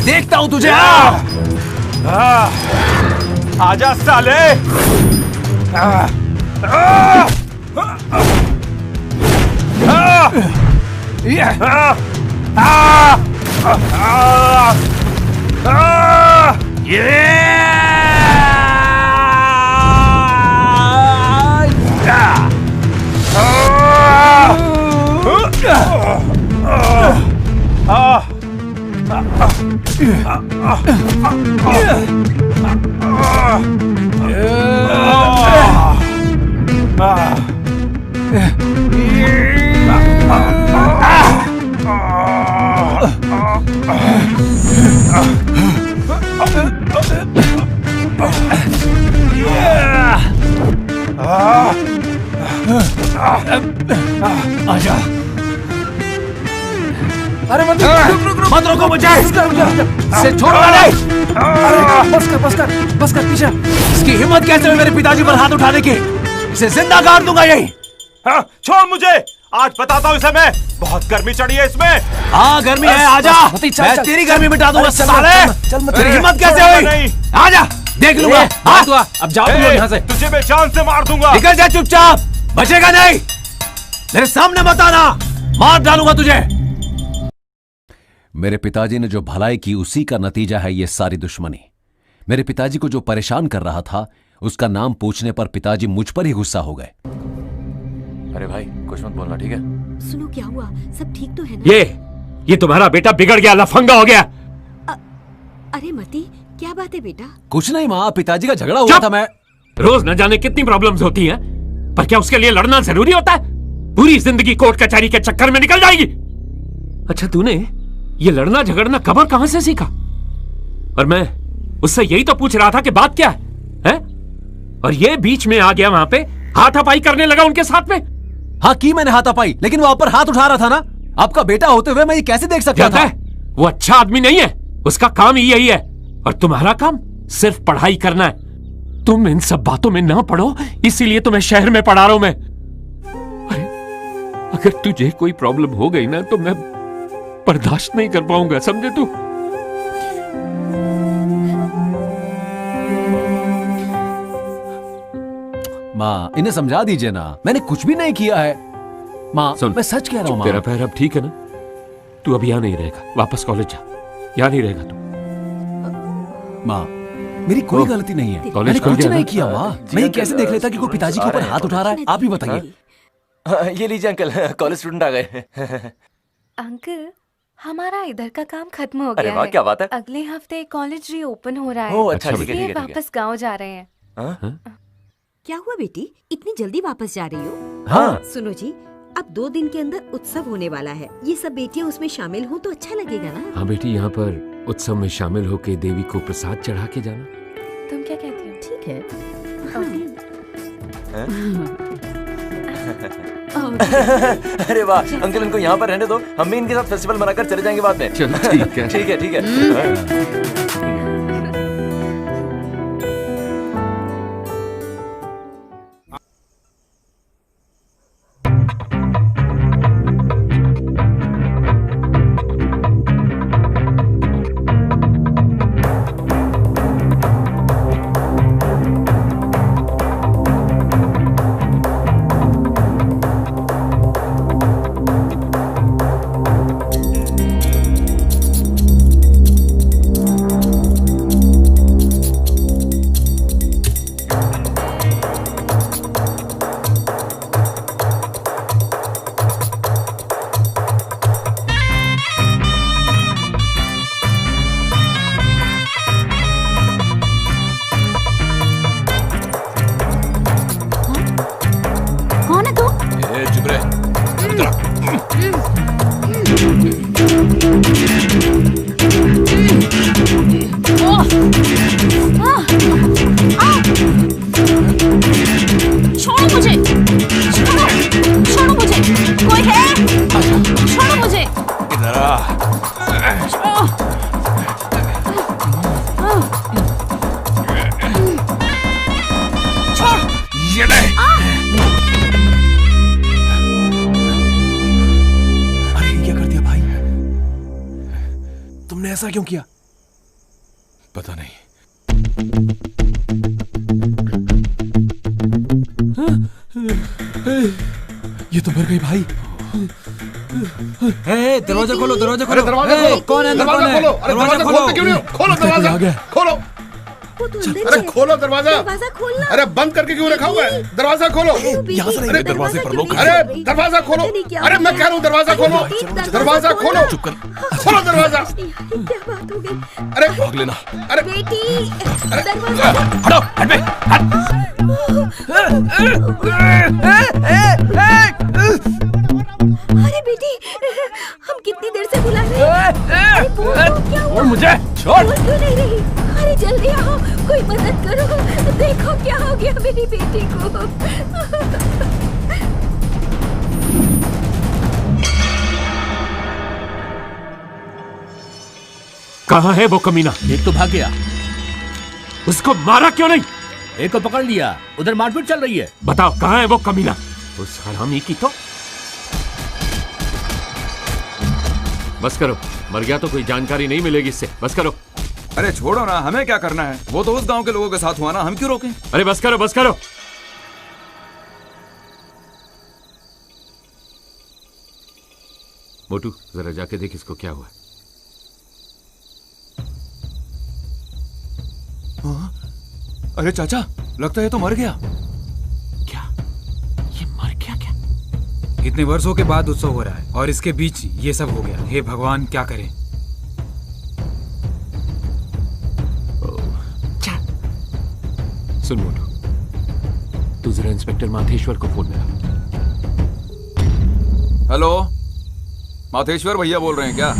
देखता हूं तुझे। आजा साले। आजा। अरे मत मत रोको मुझे। से छोड़ो नहीं। बस कर पीछे। इसकी हिम्मत कैसे हुई मेरे पिताजी पर हाथ उठाने की? इसे जिंदा गाड़ दूंगा यही। हाँ, छोड़ मुझे। आज बताता हूँ इसे मैं। बहुत गर्मी चढ़ी है इसमें। हाँ गर्मी है, आजा। मैं तेरी गर्मी मिटा दूंगा साले। तेरी हिम्मत कैसे हुई? आजा, देख लूंगा। अब जाओ तुम लोग यहाँ से। तुझे मैं जान से मार दूंगा। निकल जा चुपचाप, बचेगा नहीं। मेरे सामने मत आना, मार डालूंगा तुझे। मेरे पिताजी ने जो भलाई की उसी का नतीजा है ये सारी दुश्मनी। मेरे पिताजी को जो परेशान कर रहा था उसका नाम पूछने पर पिताजी मुझ पर ही गुस्सा हो गए। अरे भाई कुछ मत बोलना, ठीक है? सुनो, क्या हुआ? सब ठीक तो है ना? ये तुम्हारा बेटा बिगड़ गया, लफंगा हो गया। अरे मती, क्या बात है बेटा? कुछ नहीं माँ, पिताजी का झगड़ा हुआ था। मैं रोज न जाने कितनी प्रॉब्लम्स होती हैं, पर क्या उसके लिए लड़ना जरूरी होता है? पूरी जिंदगी कोर्ट कचहरी के चक्कर में निकल जाएगी। अच्छा, तूने ये लड़ना झगड़ना कब और कहां से सीखा? और मैं उससे यही तो पूछ रहा था कि बात क्या है? और ये बीच में आ गया, वहां पे हाथापाई करने लगा उनके साथ में। हाँ की मैंने हाथापाई, लेकिन वो आप पर हाथ उठा रहा था ना। आपका बेटा होते हुए मैं ये कैसे देख सकता था? वो अच्छा आदमी नहीं है, उसका काम ही यही है, और तुम्हारा काम सिर्फ पढ़ाई करना है। तुम इन सब बातों में ना पढ़ो, इसीलिए तुम्हें शहर में पढ़ा रहा हूं मैं। अरे अगर तुझे कोई प्रॉब्लम हो गई ना तो मैं बर्दाश्त नहीं कर पाऊंगा, समझे तू? माँ, इन्हें समझा दीजिए ना, मैंने कुछ भी नहीं किया है। माँ, मैं सच कह रहा हूँ। तेरा पैर अब ठीक है ना? तू अब यहाँ नहीं रहेगा, वापस कॉलेज जा। यहाँ नहीं रहेगा तू। माँ, मेरी कोई गलती नहीं है। कॉलेज मैंने कुछ नहीं किया माँ। मैं ये कैसे देख लेता कि कोई पिताजी के ऊपर हाथ उठा रहा है? आप ही बताइए। ये लीजिए अंकल, कॉलेज स्टूडेंट आ गए। अंकल, हमारा इधर का काम खत्म हो अरे गया वाह, है। क्या बात है। अगले हफ्ते कॉलेज रीओपन हो रहा है। ओह, अच्छा, ठीक है, इसलिए ठीक है, ठीक है। वापस गांव जा रहे हैं। क्या हुआ बेटी, इतनी जल्दी वापस जा रही हो? हाँ। सुनो जी, अब 2 दिन के अंदर उत्सव होने वाला है। ये सब बेटियां उसमें शामिल हो तो अच्छा लगेगा ना। हाँ बेटी, यहाँ पर उत्सव में शामिल होके देवी को प्रसाद चढ़ा के जाना। तुम क्या कहती हो? ठीक है। अरे वाह अंकल, इनको यहाँ पर रहने दो, हम भी इनके साथ फेस्टिवल मनाकर चले जाएंगे बाद में। चलो ठीक है। ठीक है, ठीक है। कौन है तू? चुप रहे। छोड़ो मुझे, छोड़ो मुझे, कोई है? छोड़ो मुझे। इधर आ। ये ले। अरे ये क्या कर दिया भाई? तुमने ऐसा क्यों किया? पता नहीं। ये तो मर गई भाई। दरवाजा खोलो, दरवाजा खोलो। दरवाजा खोलो। कौन है? दरवाजा खोलो। अरे दरवाजा खोलते क्यों नहीं हो? खोलो दरवाजा, खोलो। वो तो अंदर अरे है। खोलो दरवाजा। दरवाजा खोलना। अरे बंद करके क्यों रखा हुआ है? दरवाजा खोलो। यहाँ से नहीं, दरवाजे पर लोग। अरे दरवाजा खोलो। अरे मैं कह रहा हूँ दरवाजा खोलो। दरवाजा खोलो। चुप कर। खोलो दरवाजा। क्या बात हो गई? अरे भाग लेना। अरे बेटी, दरवाजा हटो, हट बे, अरे बेटी, हम कितनी देर से बुला रहे हैं। अरे बोलो, क्या हुआ? छोड़ मुझे, छोड़। बोल क्यों नहीं रही? अरे जल्दी आओ, कोई मदद करो। देखो क्या हो गया मेरी बेटी को। कहाँ है वो कमीना? एक तो भाग गया। उसको मारा क्यों नहीं? एक को पकड़ लिया, उधर मारपीट चल रही है। बताओ कहाँ है वो कमीना? उस हरामी की तो बस करो, मर गया तो कोई जानकारी नहीं मिलेगी इससे। बस करो। अरे छोड़ो ना, हमें क्या करना है? वो तो उस गांव के लोगों के साथ हुआ ना, हम क्यों रोकें? अरे बस करो, बस करो। मोटू जरा जाके देख इसको क्या हुआ। अरे चाचा, लगता है तो मर गया। क्या ये मर गया? क्या इतने वर्षों के बाद उत्सव हो रहा है और इसके बीच ये सब हो गया। हे भगवान, क्या करें? सुन मोटू, तू जरा इंस्पेक्टर माथेश्वर को फोन मिला। हेलो, माथेश्वर भैया बोल रहे हैं क्या?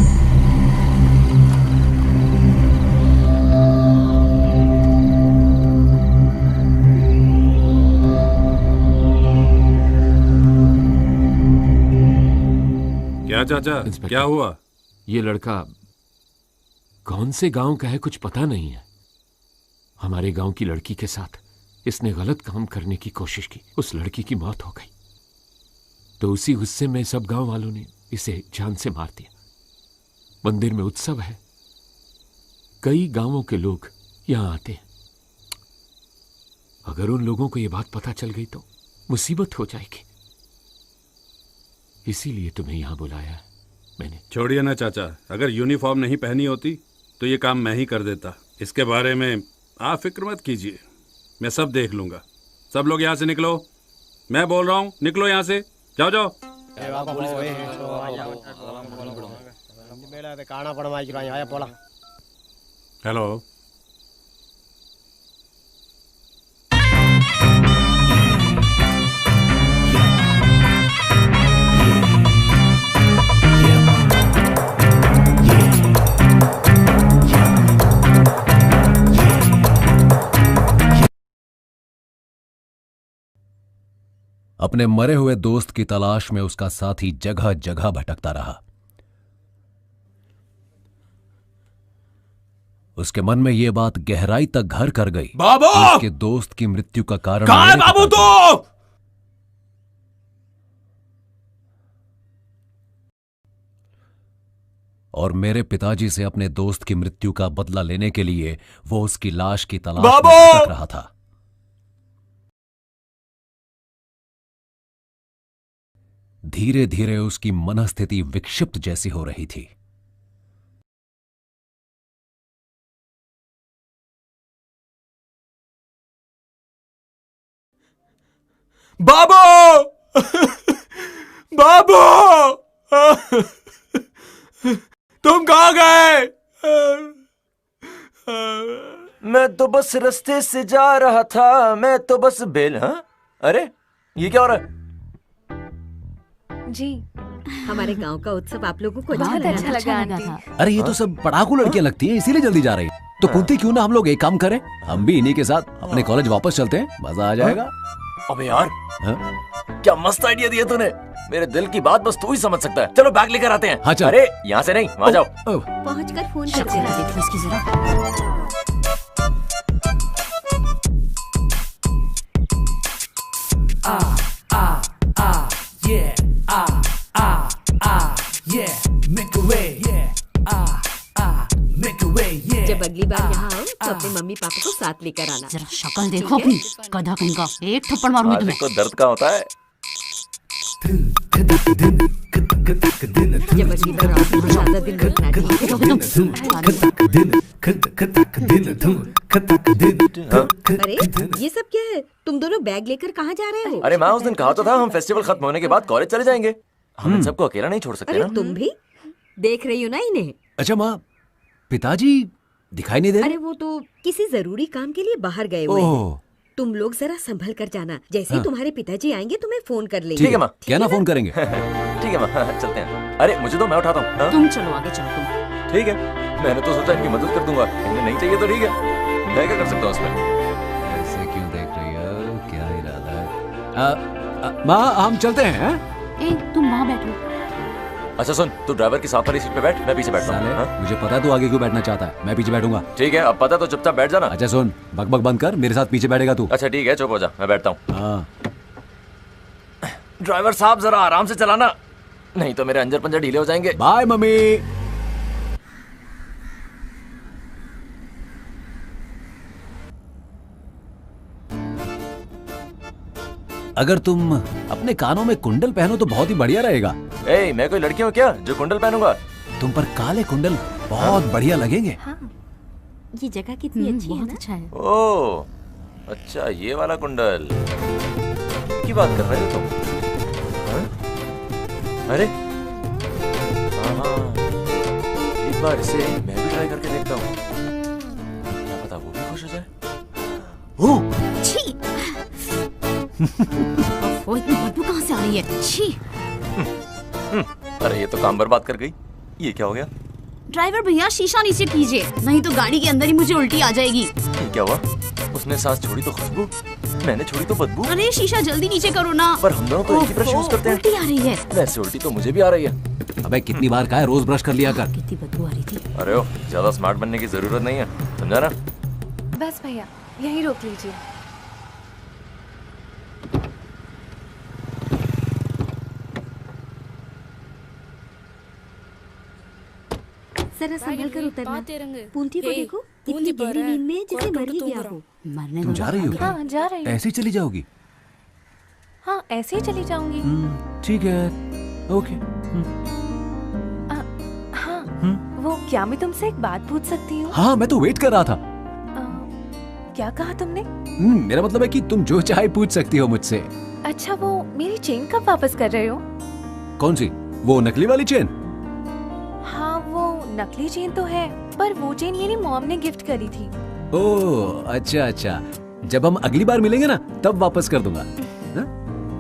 क्या चाचा, क्या हुआ? ये लड़का कौन से गांव का है कुछ पता नहीं है। हमारे गांव की लड़की के साथ इसने गलत काम करने की कोशिश की, उस लड़की की मौत हो गई। तो उसी गुस्से में सब गांव वालों ने इसे जान से मार दिया। मंदिर में उत्सव है, कई गांवों के लोग यहां आते हैं। अगर उन लोगों को यह बात पता चल गई तो मुसीबत हो जाएगी। इसीलिए तुम्हें यहां बुलाया है। मैंने। छोड़िए ना चाचा, अगर यूनिफॉर्म नहीं पहनी होती तो ये काम मैं ही कर देता। इसके बारे में आप फिक्र मत कीजिए, मैं सब देख लूंगा। सब लोग यहाँ से निकलो, मैं बोल रहा हूँ निकलो यहाँ से, जाओ जाओ। हेलो, अपने मरे हुए दोस्त की तलाश में उसका साथी जगह जगह भटकता रहा। उसके मन में यह बात गहराई तक घर कर गई बाबू! कि उसके दोस्त की मृत्यु का कारण कहाँ है मेरे बाबू पिता तू? और मेरे पिताजी से अपने दोस्त की मृत्यु का बदला लेने के लिए वो उसकी लाश की तलाश बाबू! में भटक रहा था। धीरे धीरे उसकी मनस्थिति विक्षिप्त जैसी हो रही थी। बाबू! बाबू! तुम कहाँ गए? मैं तो बस रास्ते से जा रहा था, मैं तो बस बेल। हाँ, अरे ये क्या हो रहा है? जी, हमारे गांव का उत्सव आप लोगों को बहुत अच्छा लगा आंटी। अरे ये तो सब पढ़ाकू लड़कियां लगती हैं, इसीलिए जल्दी जा रही हैं। तो कुंती क्यों ना हम लोग एक काम करें, हम भी इन्हीं के साथ अपने कॉलेज वापस चलते हैं, मजा आ जाएगा। अबे यार, हाँ? क्या मस्त आइडिया दिया तूने। मेरे दिल की बात बस तू ही समझ सकता है। चलो बैग लेकर आते हैं। हाँ चल। अरे यहाँ से नहीं, वहाँ जाओ। पहुंचकर फोन करते हैं। देखो इसकी जरा। जब अगली बार यहाँ आओ तो अपने मम्मी पापा को साथ लेकर आना। जरा शक्ल देखो अपनी, गधा कहीं का। एक थप्पड़ मारूंगी तुम्हें। को दर्द का होता है। जब अगली बार आओ तो ज्यादा दिन रुकना चाहिए। अरे ये सब क्या है? तुम दोनों बैग लेकर कहाँ जा रहे हो? अरे माँ, उस दिन कहा तो था हम फेस्टिवल खत्म होने के बाद कॉलेज चले जाएंगे। हम इन सबको अकेला नहीं छोड़ सकते अरे ना। तुम भी देख रही हो ना इन्हें। अच्छा माँ, पिताजी दिखाई नहीं दे रहे? अरे वो तो किसी जरूरी काम के लिए बाहर गए हुए हैं। तुम लोग जरा संभल कर जाना। जैसे ही तुम्हारे पिताजी आएंगे तुम्हें फोन कर लेंगे। ठीक है माँ। क्या ना फोन करेंगे? ठीक है माँ, चलते हैं। अरे मुझे तो, मैं उठाता हूँ। हाँ? तुम चलो आगे, चलो तुम। ठीक है, मैंने तो सोचा इनकी मदद कर दूंगा। इन्हें नहीं चाहिए तो ठीक है, मैं क्या कर सकता हूँ उसमें। ऐसे क्यों देख रही हो? क्या इरादा है? माँ हम चलते हैं। ए, तुम वहाँ बैठो। अच्छा सुन, तू ड्राइवर की साथ वाली सीट पे बैठ, मैं पीछे बैठता हूँ। हाँ? मुझे पता है तू आगे क्यों बैठना चाहता है, मैं पीछे बैठूंगा। ठीक है, अब पता तो चुपचाप बैठ जाना। अच्छा सुन, बकबक बंद कर, मेरे साथ पीछे बैठेगा तू। अच्छा ठीक है, चुप हो जा, मैं बैठता हूँ। हाँ। ड्राइवर साहब जरा आराम से चलाना, नहीं तो मेरे अंजर पंजर ढीले हो जाएंगे। Bye mummy. अगर तुम अपने कानों में कुंडल पहनो तो बहुत ही बढ़िया रहेगा। ए, मैं कोई लड़की हूँ क्या जो कुंडल पहनूंगा? तुम पर काले कुंडल बहुत बढ़िया लगेंगे। हाँ, ये जगह कितनी अच्छी है ना? अच्छा है। ओ, अच्छा ये वाला कुंडल की बात कर रहे हो तुम? हाँ? अरे हाँ, एक बार इसे मैं भी ट्राई करके देखता हूँ, क्या पता वो भी खुश हो जाए। छी! ओह, इतनी बदबू कहाँ से आ रही है? छी! अरे ये तो काम बर्बाद कर गई। ये क्या हो गया? ड्राइवर भैया शीशा नीचे कीजिए, नहीं तो गाड़ी के अंदर ही मुझे उल्टी आ जाएगी। ये क्या हुआ? उसने सांस छोड़ी तो खुशबू, मैंने छोड़ी तो बदबू। अरे शीशा जल्दी नीचे करो ना। पर हम दोनों तो एक ही ब्रश यूज करते हैं। उल्टी आ रही है। वैसे उल्टी तो मुझे भी आ रही है। अबे कितनी बार कहा है रोज ब्रश कर लिया कर। कितनी बदबू आ रही थी। अरे ओ, ज्यादा स्मार्ट बनने की जरूरत नहीं है, समझा ना? बस भैया यहीं रोक लीजिए। जरा संभल कर उतरना। पूंती को देखो, इतनी गहरी नींद में जैसे मर ही गया हो। मरने तुम जा रही हो? हाँ जा रही हूँ। ऐसे ही चली जाओगी? हाँ ऐसे ही चली जाऊंगी। ठीक है, ओके। क्या मैं तुमसे एक बात पूछ सकती हूँ? हाँ, मैं तो वेट कर रहा था। क्या कहा तुमने? मेरा मतलब है कि तुम जो चाहे पूछ सकती हो मुझसे। अच्छा, वो मेरी चेन कब वापस कर रहे हो? कौन सी? वो नकली वाली चेन? हाँ, वो नकली चेन तो है, पर वो चेन मेरी मॉम ने गिफ्ट करी थी। ओह, अच्छा अच्छा। जब हम अगली बार मिलेंगे ना, तब वापस कर दूंगा।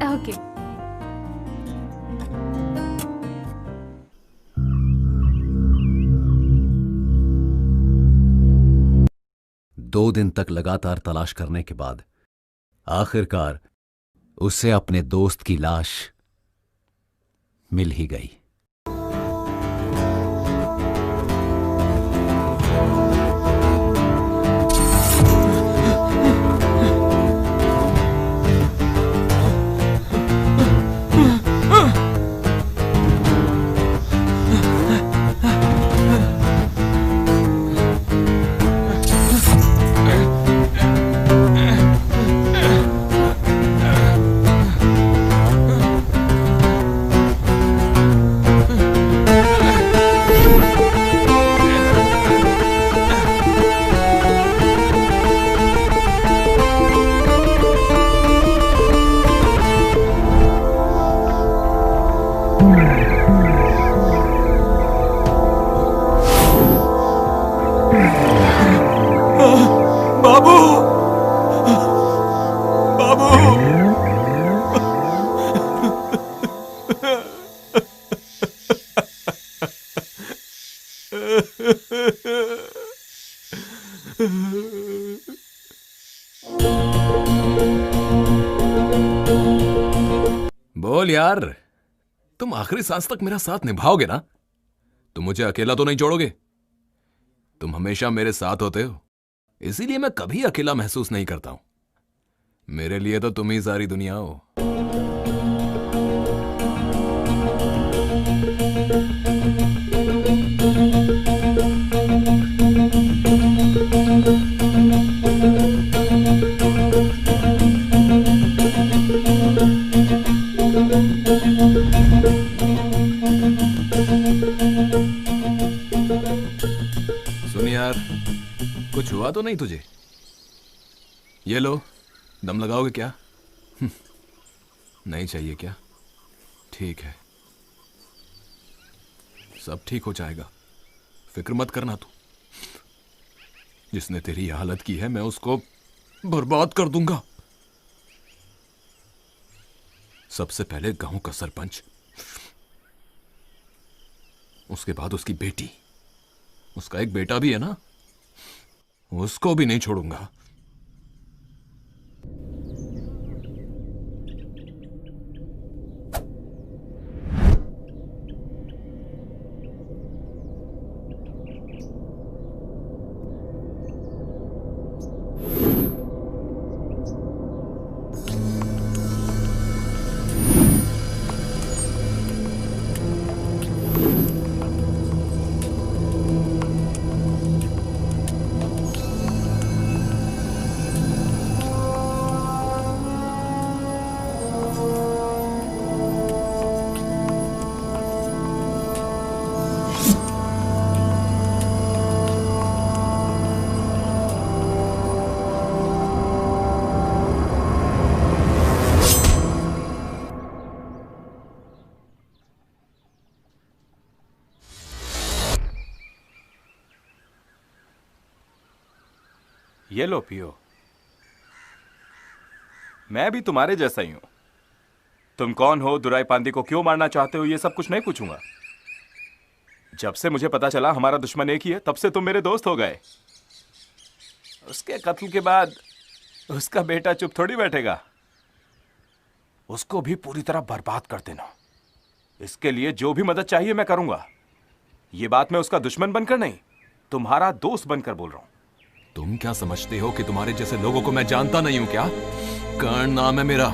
ओके। 2 दिन तक लगातार तलाश करने के बाद आखिरकार उसे अपने दोस्त की लाश मिल ही गई। बाबू, बाबू, बोल यार, तुम आखिरी सांस तक मेरा साथ निभाओगे ना? तुम मुझे अकेला तो नहीं छोड़ोगे? तुम हमेशा मेरे साथ होते हो, इसीलिए मैं कभी अकेला महसूस नहीं करता हूं। मेरे लिए तो तुम ही सारी दुनिया हो। सुन यार, कुछ हुआ तो नहीं तुझे? ये लो, दम लगाओगे क्या? नहीं चाहिए क्या? ठीक है, सब ठीक हो जाएगा, फिक्र मत करना तू। जिसने तेरी हालत की है, मैं उसको बर्बाद कर दूंगा। सबसे पहले गांव का सरपंच, उसके बाद उसकी बेटी, उसका एक बेटा भी है ना, उसको भी नहीं छोड़ूंगा। ये लो पियो। मैं भी तुम्हारे जैसा ही हूं। तुम कौन हो, दुराई पांदी को क्यों मारना चाहते हो, ये सब कुछ नहीं पूछूंगा। जब से मुझे पता चला हमारा दुश्मन एक ही है, तब से तुम मेरे दोस्त हो गए। उसके कत्ल के बाद उसका बेटा चुप थोड़ी बैठेगा। उसको भी पूरी तरह बर्बाद कर देना। इसके लिए जो भी मदद चाहिए मैं करूंगा। ये बात मैं उसका दुश्मन बनकर नहीं, तुम्हारा दोस्त बनकर बोल रहा हूं। तुम क्या समझते हो कि तुम्हारे जैसे लोगों को मैं जानता नहीं हूं क्या? कर्ण नाम है मेरा।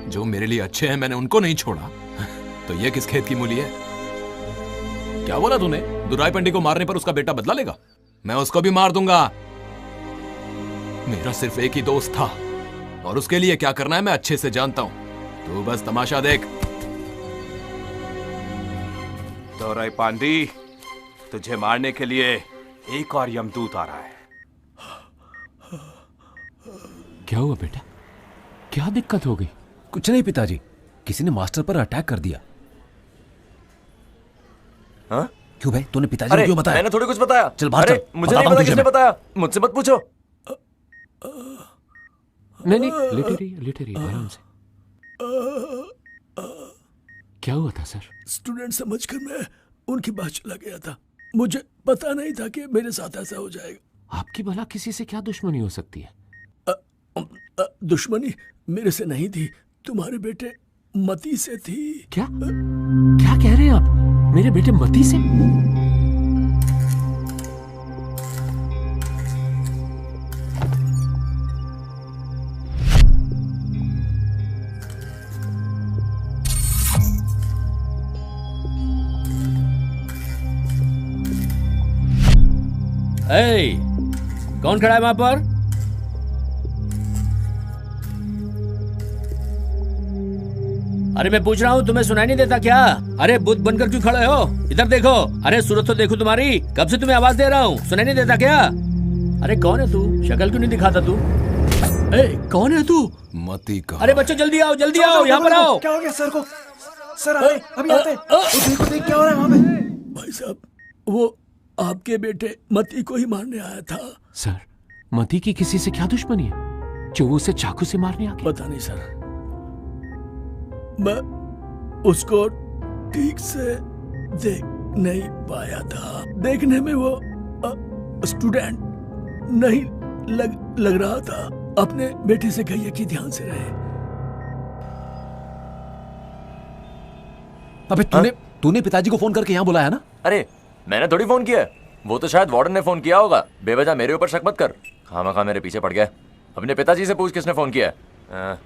जो मेरे लिए अच्छे हैं मैंने उनको नहीं छोड़ा। तो ये किस खेत की मूली है? क्या बोला तूने? दुराई पंडी को मारने पर उसका बेटा बदला लेगा? मैं उसको भी मार दूंगा। मेरा सिर्फ एक ही दोस्त था और उसके लिए क्या करना है मैं अच्छे से जानता हूं। तू बस तमाशा देख। दुराई पांडी, तुझे मारने के लिए एक और यमदूत आ रहा है। क्या हुआ बेटा? क्या दिक्कत हो गई? कुछ नहीं पिताजी, किसी ने मास्टर पर अटैक कर दिया। हाँ? क्यों भाई, तूने पिताजी को क्यों बताया? मैंने थोड़ी कुछ बताया। चल बाहर अरे, चल, मुझे नहीं पता किसने बताया, मुझसे मत पूछो। नहीं, लेटे रही आराम से। क्या हुआ था सर? स्टूडेंट समझकर मैं उनके पास चला गया था। मुझे पता नहीं था कि मेरे साथ ऐसा हो जाएगा। आपकी भला किसी से क्या दुश्मनी हो सकती है? दुश्मनी मेरे से नहीं थी, तुम्हारे बेटे मती से थी। क्या कह रहे हैं आप? मेरे बेटे मती से? कौन खड़ा है वहां पर? अरे मैं पूछ रहा हूँ, तुम्हें सुनाई नहीं देता क्या? अरे बुद्ध बनकर क्यों खड़े हो? इधर देखो। अरे सूरत तो देखो तुम्हारी, कब से तुम्हें आवाज दे रहा हूँ, सुनाई नहीं देता क्या? अरे कौन है तू? शक्ल क्यों नहीं दिखाता तू? कौन है तू? मती का। अरे बच्चों जल्दी आओ, जल्दी आओ, यहाँ पर आओ। क्या हो गया सर को? सर अभी आते। देख क्या हो रहा है वहाँ पे। भाई साहब, वो आपके बेटे मती को ही मारने आया था। सर, मती की किसी से क्या दुश्मनी है जो वो उसे चाकू से मारने आ गया? पता नहीं सर, मैं उसको ठीक से देख नहीं पाया था। देखने में वो स्टूडेंट नहीं लग रहा था। अपने बेटे से कहिए कि ध्यान से रहे। अबे तूने पिताजी को फोन करके यहाँ बुलाया ना? अरे मैंने थोड़ी फोन किया, वो तो शायद वार्डन ने फोन किया होगा। बेवजह मेरे ऊपर शक मत कर, खामखा मेरे पीछे पड़ गया। अपने पिताजी से पूछ किसने फोन किया है।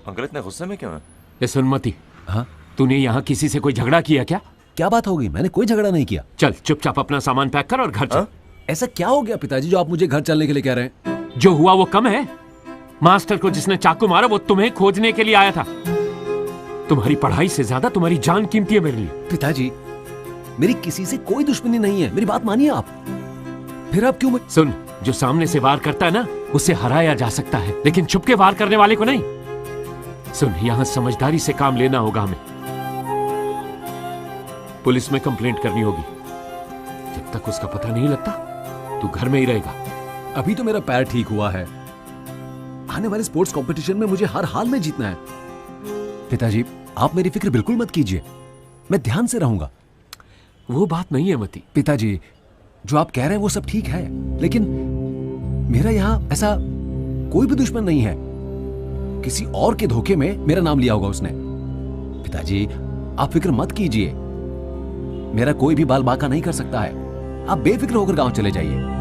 अंकल इतने गुस्से में क्यों है? सुन मती, हाँ तूने यहाँ किसी से कोई झगड़ा किया क्या? क्या बात होगी, मैंने कोई झगड़ा नहीं किया। चल चुपचाप अपना सामान पैक कर और घर चल। ऐसा क्या हो गया पिताजी जो आप मुझे घर चलने के लिए कह रहे हैं? जो हुआ वो कम है? मास्टर को जिसने चाकू मारा वो तुम्हें खोजने के लिए आया था। तुम्हारी पढ़ाई से ज्यादा तुम्हारी जान कीमती है मेरे लिए। पिताजी, मेरी किसी से कोई दुश्मनी नहीं है, मेरी बात मानिए आप। फिर आप क्यों? सुन, जो सामने से वार करता है ना उसे हराया जा सकता है, लेकिन छुप के वार करने वाले को नहीं। सुन, यहां समझदारी से काम लेना होगा हमें। पुलिस में कंप्लेंट करनी होगी। जब तक उसका पता नहीं लगता तू घर में ही रहेगा। अभी तो मेरा पैर ठीक हुआ है, आने वाले स्पोर्ट्स कंपटीशन में मुझे हर हाल में जीतना है। पिताजी, आप मेरी फिक्र बिल्कुल मत कीजिए, मैं ध्यान से रहूंगा। वो बात नहीं है मती। पिताजी, जो आप कह रहे हैं वो सब ठीक है, लेकिन मेरा यहाँ ऐसा कोई भी दुश्मन नहीं है। किसी और के धोखे में मेरा नाम लिया होगा उसने। पिताजी, आप फिक्र मत कीजिए, मेरा कोई भी बाल बांका नहीं कर सकता है। आप बेफिक्र होकर गांव चले जाइए।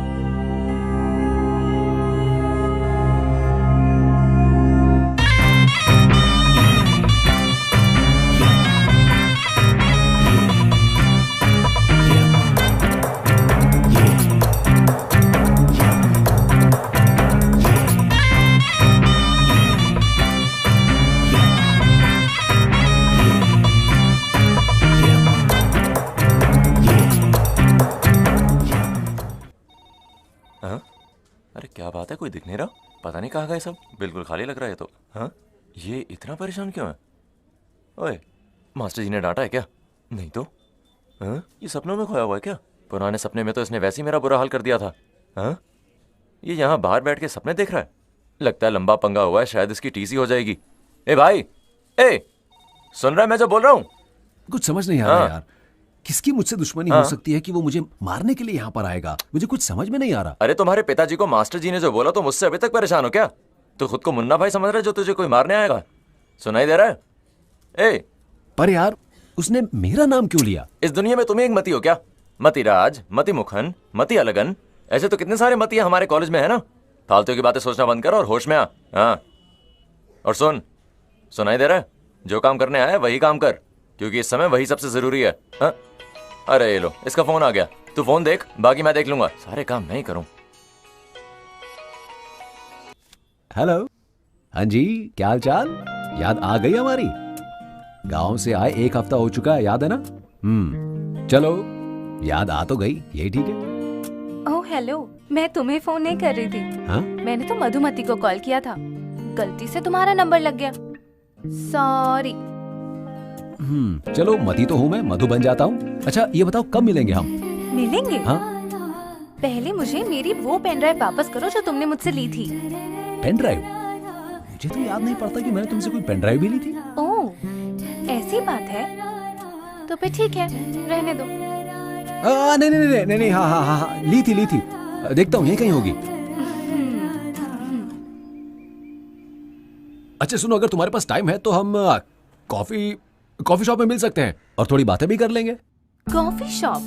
क्या बात है, कोई दिख नहीं रहा, पता नहीं कहाँ गए सब, बिल्कुल खाली लग रहा है तो। हाँ, ये इतना परेशान क्यों है? ओए, मास्टर जी ने डांटा है क्या? नहीं तो। हाँ, ये सपनों में खोया हुआ है क्या? पुराने सपने में तो इसने वैसे ही मेरा बुरा हाल कर दिया था। हाँ, ये यहाँ बाहर बैठ के सपने देख रहा है। लगता है लंबा पंगा हुआ है, शायद इसकी टीसी हो जाएगी। ए भाई, सुन रहा है मैं जो बोल रहा हूँ? कुछ समझ नहीं आ रहा यार, किसकी मुझसे दुश्मनी हो सकती है कि वो मुझे मारने के लिए यहाँ पर आएगा? मुझे कुछ समझ में नहीं आ रहा। अरे तुम्हारे पिताजी को मास्टर जी ने जो बोला तो मुझसे अभी तक परेशान हो क्या? तू खुद को मुन्ना भाई समझ रहा है जो तुझे कोई मारने आएगा? सुनाई दे रहा है? पर यार, उसने मेरा नाम क्यों लिया? इस दुनिया में तुम एक मती हो क्या? मती राज, मती मुखन, मती अलगन, ऐसे तो कितने सारे मती हमारे कॉलेज में है ना। फालतू की बातें सोचना बंद कर और होश में आ। हाँ, और सुनाई दे रहा है? जो काम करने आया वही काम कर, क्योंकि इस समय वही सबसे जरूरी है। हाँ? अरे ये लो, इसका फोन आ गया, तू फोन देख, बाकी मैं देख लूंगा, सारे काम मैं ही करूं। हेलो, हाँ जी, क्या हाल चाल? याद आ गई हमारी? गांव से आए 1 हफ्ता हो चुका है, याद है ना? चलो याद आ तो गई, यही ठीक है। ओह हेलो, मैं तुम्हें फोन नहीं कर रही थी। हाँ? मैंने तो मधुमती को कॉल किया था, गलती से तुम्हारा नंबर लग गया, सॉरी। चलो मती तो हूँ मैं, मधु बन जाता हूँ। अच्छा ये बताओ कब मिलेंगे हम? मिलेंगे? हाँ? पहले मुझे मेरी वो पेन ड्राइव वापस करो जो तुमने मुझसे ली थी। Pen drive? मुझे तो याद नहीं पड़ता कि मैंने तुमसे कोई पेन ड्राइव भी ली थी। ओह, ऐसी बात है तो फिर ठीक है, रहने दो। नहीं, हाँ, ली थी। देखता हूँ, यही कहीं होगी। अच्छा सुनो, अगर तुम्हारे पास टाइम है तो हम कॉफी शॉप में मिल सकते हैं और थोड़ी बातें भी कर लेंगे। Coffee shop?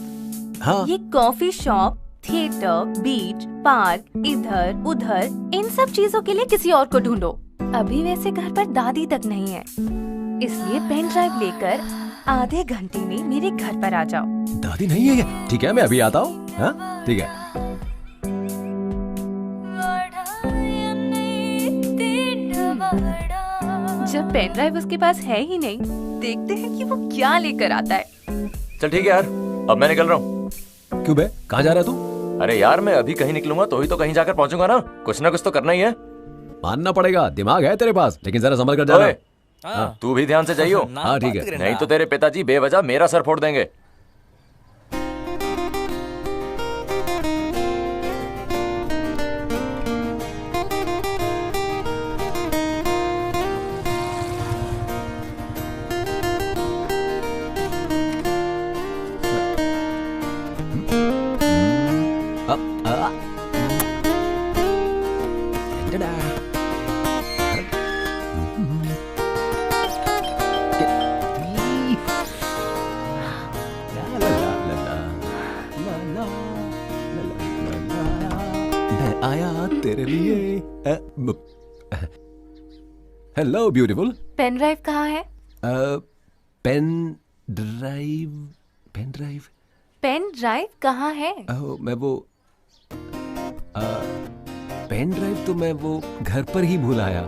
हाँ। ये कॉफी शॉप, थिएटर, बीच, पार्क, इधर उधर, इन सब चीजों के लिए किसी और को ढूंढो। अभी वैसे घर पर दादी तक नहीं है, इसलिए पेन ड्राइव लेकर आधे घंटे में मेरे घर पर आ जाओ। दादी नहीं है ये? ठीक है, मैं अभी आता हूँ। हाँ ठीक है। जब पेन ड्राइव उसके पास है ही नहीं, देखते हैं कि वो क्या लेकर आता है। चल ठीक है यार, अब मैं निकल रहा हूँ। क्यों बे, कहाँ जा रहा है तू? अरे यार मैं अभी कहीं निकलूंगा तो ही तो कहीं जाकर पहुंचूंगा ना, कुछ तो करना ही है। मानना पड़ेगा, दिमाग है तेरे पास, लेकिन जरा संभल कर जाना। हाँ। तू भी ध्यान से जाइयो। हाँ ठीक है, नहीं तो तेरे पिताजी बेवजह मेरा सर फोड़ देंगे। Hello beautiful. पेन ड्राइव कहाँ है? पेन ड्राइव पेन ड्राइव कहाँ है? मैं वो पेन ड्राइव तो मैं वो घर पर ही भूल आया,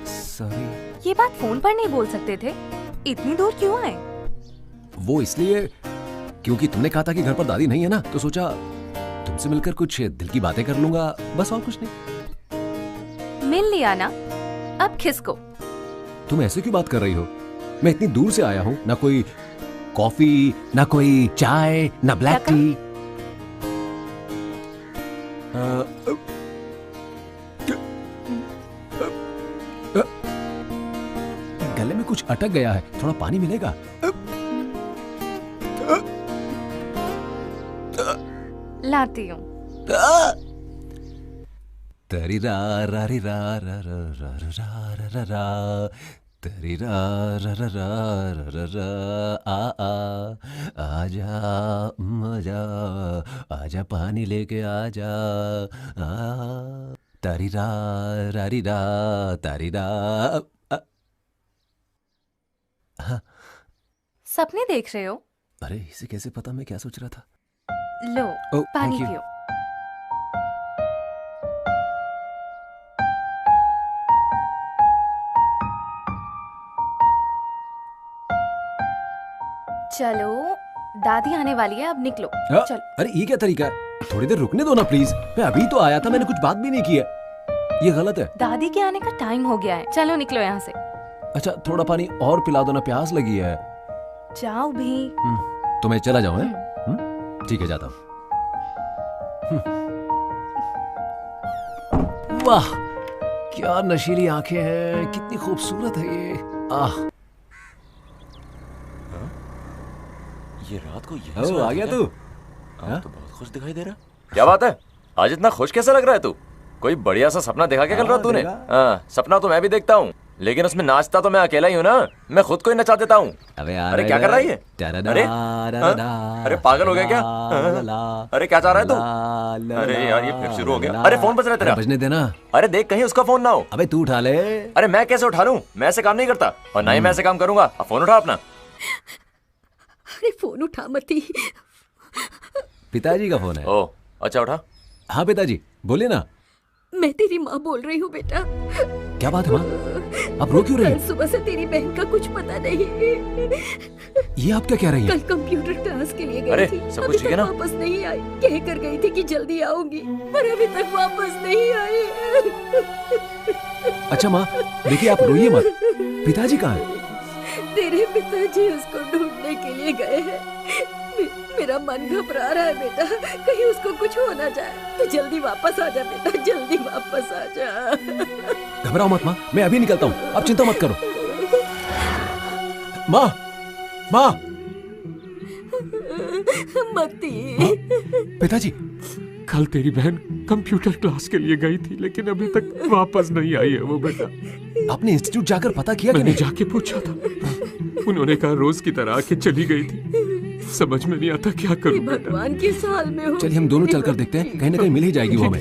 सॉरी। ये बात फोन पर नहीं बोल सकते थे, इतनी दूर क्यों आए? वो इसलिए क्योंकि तुमने कहा था कि घर पर दादी नहीं है ना, तो सोचा तुमसे मिलकर कुछ दिल की बातें कर लूंगा, बस और कुछ नहीं। मिल लिया ना, अब खिसको। तुम ऐसे क्यों बात कर रही हो? मैं इतनी दूर से आया हूँ, ना कोई कॉफी, ना कोई चाय, ना ब्लैक टी। गले में कुछ अटक गया है, थोड़ा पानी मिलेगा? लाती हूँ। तरी रा रा री रा रा रा रा रा रा रा, तरी रा रा रा रा रा रा, आजा आजा पानी लेके आजा, तरी रा रा री रा, तरी रा। सपने देख रहे हो? अरे इसे कैसे पता मैं क्या सोच रहा था? लो पानी पियो। चलो दादी आने वाली है, अब निकलो। चलो। अरे ये क्या तरीका है? थोड़ी देर रुकने दो ना प्लीज, मैं अभी तो आया था, मैंने कुछ बात भी नहीं की है, ये गलत है। दादी के आने का टाइम हो गया है, चलो निकलो यहाँ से। अच्छा थोड़ा पानी और पिला दो ना, प्यास लगी है। जाओ भी। तो मैं चला जाऊं? ठीक है जाता हूँ। वाह क्या नशीली आंखें हैं, कितनी खूबसूरत है ये। ये रात को आ गया तू? तो बहुत खुश दिखाई दे रहा। क्या बात है, आज इतना खुश कैसे लग रहा है तू? कोई बढ़िया सा सपना देखा क्या कल रात तूने? सपना तो मैं भी देखता हूँ, लेकिन उसमें नाचता तो मैं अकेला ही हूँ ना, मैं खुद को ही नचा देता हूँ। अरे क्या कर रहा है ये? अरे पागल हो गया क्या? अरे क्या चाह रहा है तू? अरे यार ये फिर शुरू हो गया। अरे फोन बज रहा है तेरा। बजने देना। अरे देख कहीं उसका फोन ना हो। अबे तू उठा ले। अरे मैं कैसे उठा लूं? मैं ऐसे काम नहीं करता, और ना ही मैं ऐसे काम करूंगा। अब फोन उठा अपना। अरे फोन उठा मती। पिताजी का फोन है। ओ अच्छा उठा। हाँ पिताजी बोलिए ना। मैं तेरी माँ बोल रही हूँ बेटा। क्या बात है माँ, आप रो क्यों रही कल सुबह से तेरी बहन का कुछ पता नहीं। ये आप क्या कह रही हैं? कल कंप्यूटर क्लास के लिए गई अरे, थी, सब अभी कुछ ठीक है तक ना? वापस नहीं आई। कह कर गई थी कि जल्दी आऊंगी, पर अभी तक वापस नहीं आई। अच्छा माँ देखिए, आप रोइए मत। पिताजी कहाँ हैं? तेरे पिताजी उसको ढूंढने के लिए गए हैं। मेरा मन घबरा रहा है बेटा, कहीं उसको कुछ हो ना जाए। तू जल्दी वापस आ जा बेटा, जल्दी वापस आ जा। घबराओ मत माँ, मैं अभी निकलता हूँ, आप चिंता मत करो। माँ, माँ, मती। पिताजी। कल तेरी बहन कंप्यूटर क्लास के लिए गई थी, लेकिन अभी तक वापस नहीं आई है वो बेटा। आपने इंस्टीट्यूट जाकर पता किया? मैंने जाके पूछा था, उन्होंने कहा रोज की तरह आके चली गई थी। समझ में नहीं आता क्या करूं बेटा। भगवान किस हाल में हो। चलिए हम दोनों चलकर देखते हैं, कहीं ना कहीं मिल ही जाएगी वो हमें।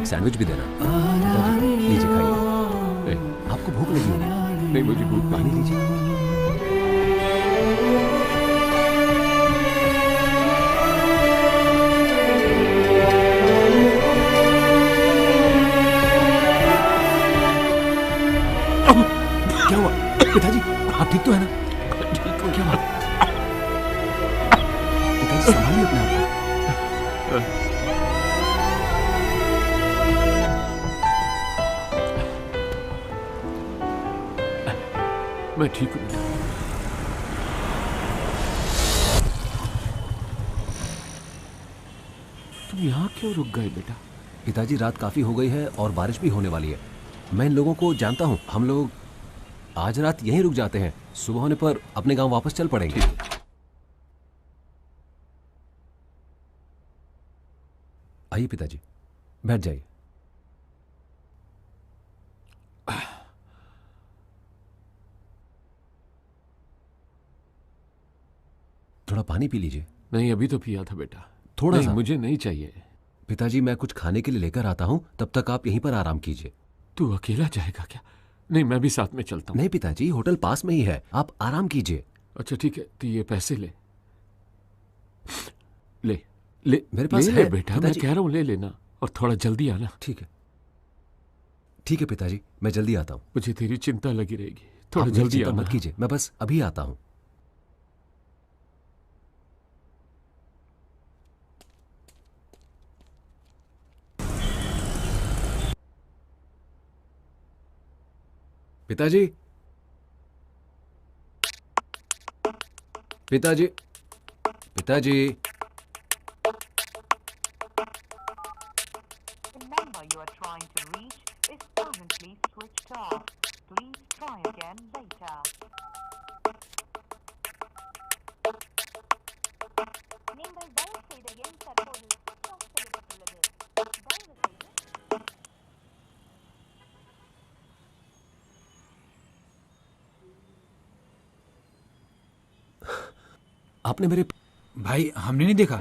सैंडविच भी देना। लीजिए खाइए। आपको भूख लगी होगी? नहीं, मुझे भूख। पानी लीजिए। क्या हुआ पिताजी, आप ठीक तो है ना? ठीक हो? क्या हुआ पिताजी, संभालिए अपने आप को। मैं ठीक हूँ। तुम यहाँ क्यों रुक गए बेटा? पिताजी, रात काफी हो गई है और बारिश भी होने वाली है। मैं इन लोगों को जानता हूँ, हम लोग आज रात यहीं रुक जाते हैं, सुबह होने पर अपने गांव वापस चल पड़ेंगे। आइए पिताजी, बैठ जाइए। थोड़ा पानी पी लीजिए। नहीं, अभी तो पिया था बेटा। थोड़ा सा। मुझे नहीं चाहिए। पिताजी, मैं कुछ खाने के लिए लेकर आता हूँ, तब तक आप यहीं पर आराम कीजिए। तू अकेला जाएगा क्या? नहीं, मैं भी साथ में चलता हूँ। नहीं पिताजी, होटल पास में ही है, आप आराम कीजिए। अच्छा ठीक है, तो ये पैसे ले ले ले। मेरे पास ले है बेटा, मैं कह रहा हूँ ले लेना, और थोड़ा जल्दी आना। ठीक है, ठीक है पिताजी, मैं जल्दी आता हूँ। मुझे तेरी चिंता लगी रहेगी, थोड़ा आप जल्दी चिंता आना। मत कीजिए, मैं बस अभी आता हूँ। पिताजी, पिताजी, पिताजी। आपने मेरे भाई, हमने नहीं देखा।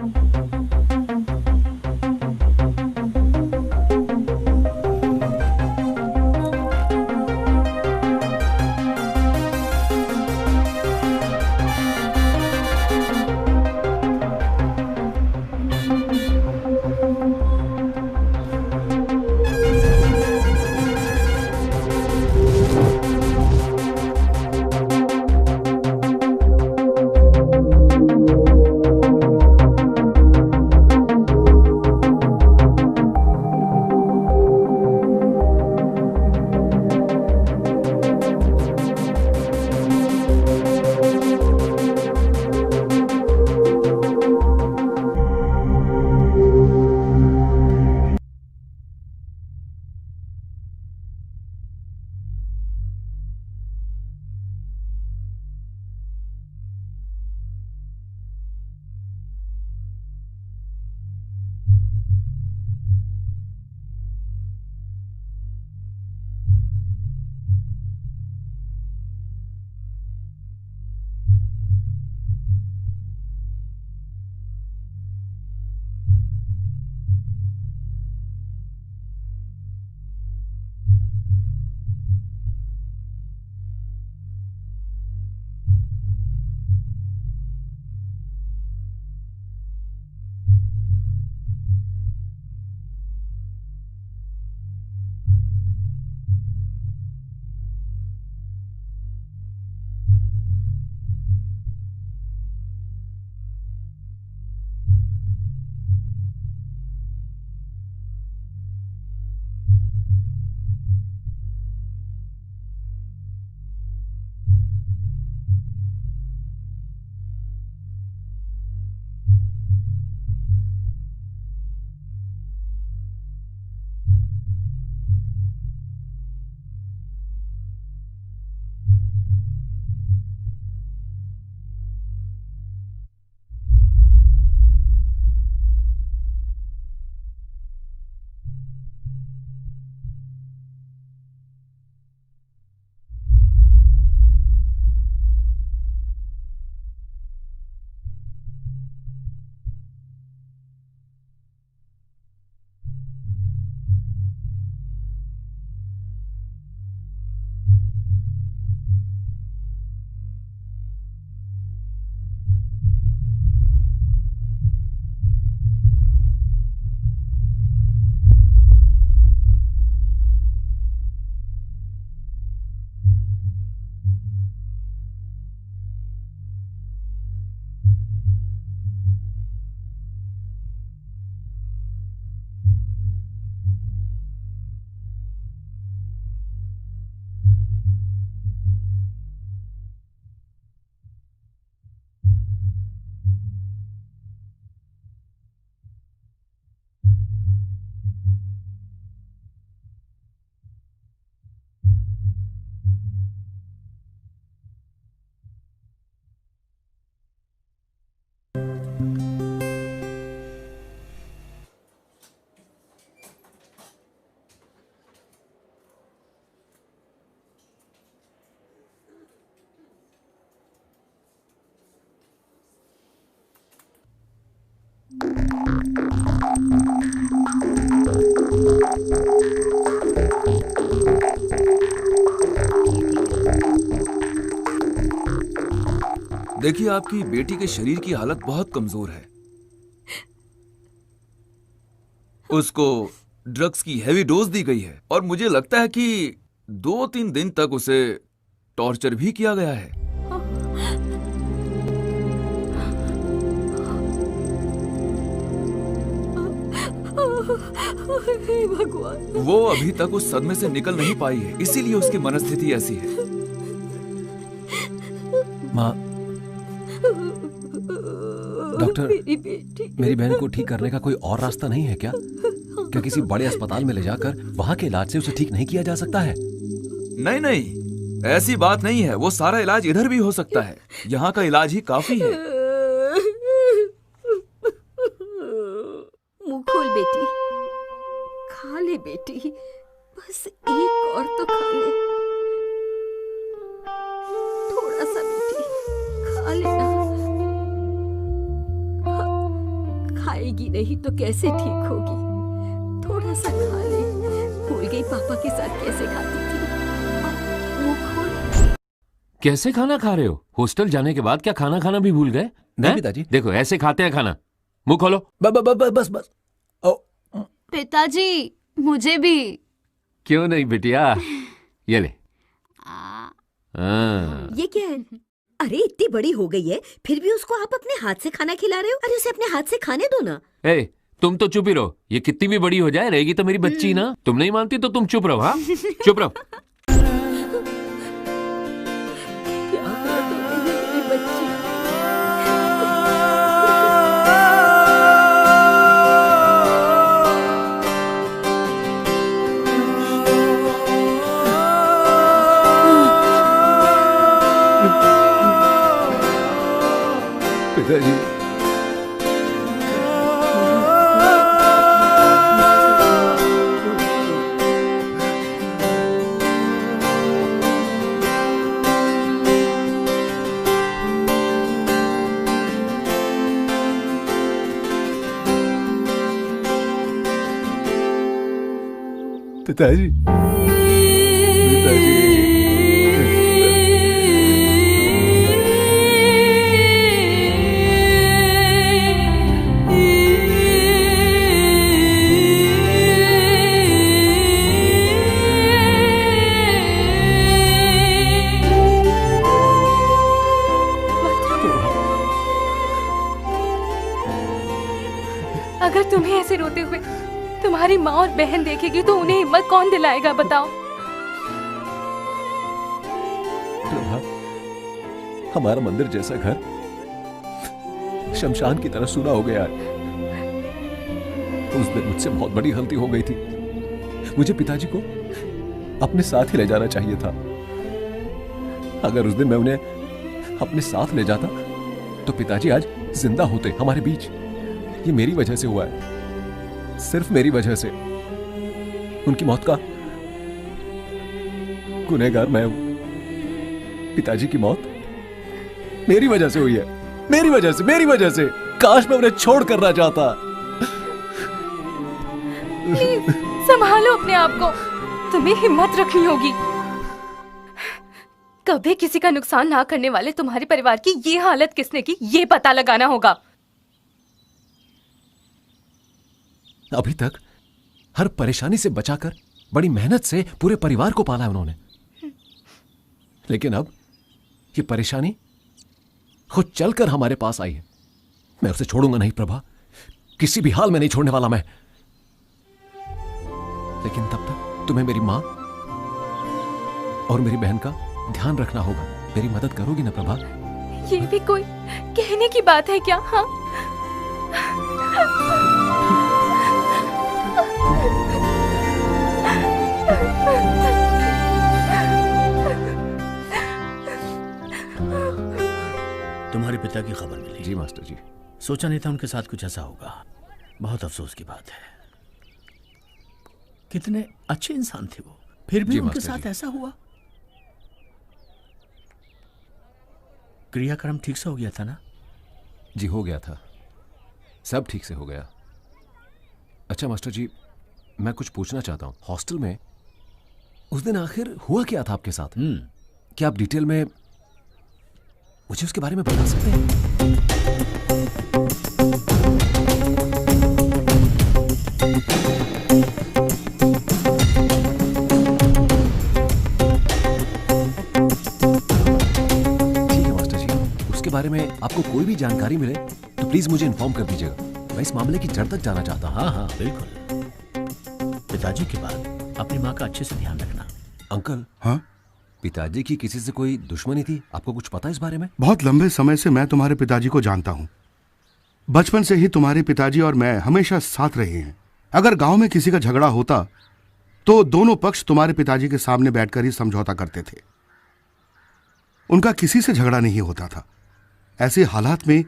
देखिए, आपकी बेटी के शरीर की हालत बहुत कमजोर है। उसको ड्रग्स की हैवी डोज दी गई है और मुझे लगता है कि 2-3 दिन तक उसे टॉर्चर भी किया गया है। भगवान, वो अभी तक उस सदमे से निकल नहीं पाई है, इसीलिए उसकी मनस्थिति ऐसी है। माँ, डॉक्टर, मेरी बहन को ठीक करने का कोई और रास्ता नहीं है क्या? क्या किसी बड़े अस्पताल में ले जाकर वहाँ के इलाज से उसे ठीक नहीं किया जा सकता है? नहीं नहीं, ऐसी बात नहीं है। वो सारा इलाज इधर भी हो सकता है। यहाँ का इलाज ही काफी है। मुंह खोल बेटी, खा ले बेटी, बस एक और तो खा ले, थोड़ा सा बेटी, खा लेना। खाएगी नहीं तो कैसे ठीक होगी? थोड़ा सा खा ले। भूल गई पापा के साथ कैसे खाती थी। मुंह खोल। कैसे खाना खा रहे हो? हॉस्टल जाने के बाद क्या खाना खाना भी भूल गए? नहीं पिताजी। देखो ऐसे खाते हैं खाना। मुंह खोलो। बस बस। पिताजी, मुझे भी। क्यों नहीं बिटिया, ये ले। ये क्या है? अरे इतनी बड़ी हो गई है फिर भी उसको आप अपने हाथ से खाना खिला रहे हो। अरे उसे अपने हाथ से खाने दो ना। ए, तुम तो चुप ही रहो। ये कितनी भी बड़ी हो जाए रहेगी तो मेरी बच्ची ना। तुम नहीं मानती तो तुम चुप रहो। हाँ, चुप रहो। क्या मेरी बच्ची। पिताजी, पिताजी, पिताजी। अगर तुम्हें ऐसे रोते हुए तुम्हारी माँ और बहन देखेगी तो उन्हें हिम्मत कौन दिलाएगा बताओ? प्रभा, हमारा मंदिर जैसा घर शमशान की तरह सूना हो गया है। उस दिन मुझसे बहुत बड़ी गलती हो गई थी। मुझे पिताजी को अपने साथ ही ले जाना चाहिए था। अगर उस दिन मैं उन्हें अपने साथ ले जाता तो पिताजी आज जिंदा होते हमारे बीच। ये मेरी वजह से हुआ है, सिर्फ मेरी वजह से। उनकी मौत का गुनहगार मैं हूं। पिताजी की मौत मेरी वजह से हुई है, मेरी वजह से, मेरी वजह से। काश मैं उन्हें छोड़ कर ना जाता। प्लीज संभालो अपने आप को, तुम्हें हिम्मत रखनी होगी। कभी किसी का नुकसान ना करने वाले तुम्हारे परिवार की ये हालत किसने की, ये पता लगाना होगा। अभी तक हर परेशानी से बचाकर बड़ी मेहनत से पूरे परिवार को पाला है उन्होंने, लेकिन अब ये परेशानी खुद चलकर हमारे पास आई है। मैं उसे छोड़ूंगा नहीं प्रभा, किसी भी हाल में नहीं छोड़ने वाला मैं। लेकिन तब तक तुम्हें मेरी मां और मेरी बहन का ध्यान रखना होगा। मेरी मदद करोगी ना प्रभा? ये भी कोई कहने की बात है क्या? हाँ, तुम्हारे पिता की खबर मिली? जी मास्टर जी। सोचा नहीं था उनके साथ कुछ ऐसा होगा। बहुत अफसोस की बात है। कितने अच्छे इंसान थे वो, फिर भी उनके साथ ऐसा हुआ। क्रियाक्रम ठीक से हो गया था ना? जी हो गया था, सब ठीक से हो गया। अच्छा मास्टर जी, मैं कुछ पूछना चाहता हूँ। हॉस्टल में उस दिन आखिर हुआ क्या था आपके साथ? क्या आप डिटेल में मुझे उसके बारे में बता सकते हैं? ठीक है मास्टर जी, उसके बारे में आपको कोई भी जानकारी मिले तो प्लीज मुझे इन्फॉर्म कर दीजिएगा। मैं इस मामले की जड़ तक जाना चाहता हूँ। हाँ हाँ बिल्कुल। पिताजी के बाद अपनी माँ का अच्छे से ध्यान रखना। अंकल। हाँ? पिताजी की किसी से कोई दुश्मनी थी? आपको कुछ पता है इस बारे में? बहुत लंबे समय से मैं तुम्हारे पिताजी को जानता हूँ। बचपन से ही तुम्हारे पिताजी और मैं हमेशा साथ रहे हैं। अगर गांव में किसी का झगड़ा होता तो दोनों पक्ष तुम्हारे पिताजी के सामने बैठकर ही समझौता करते थे। उनका किसी से झगड़ा नहीं होता था। ऐसे हालात में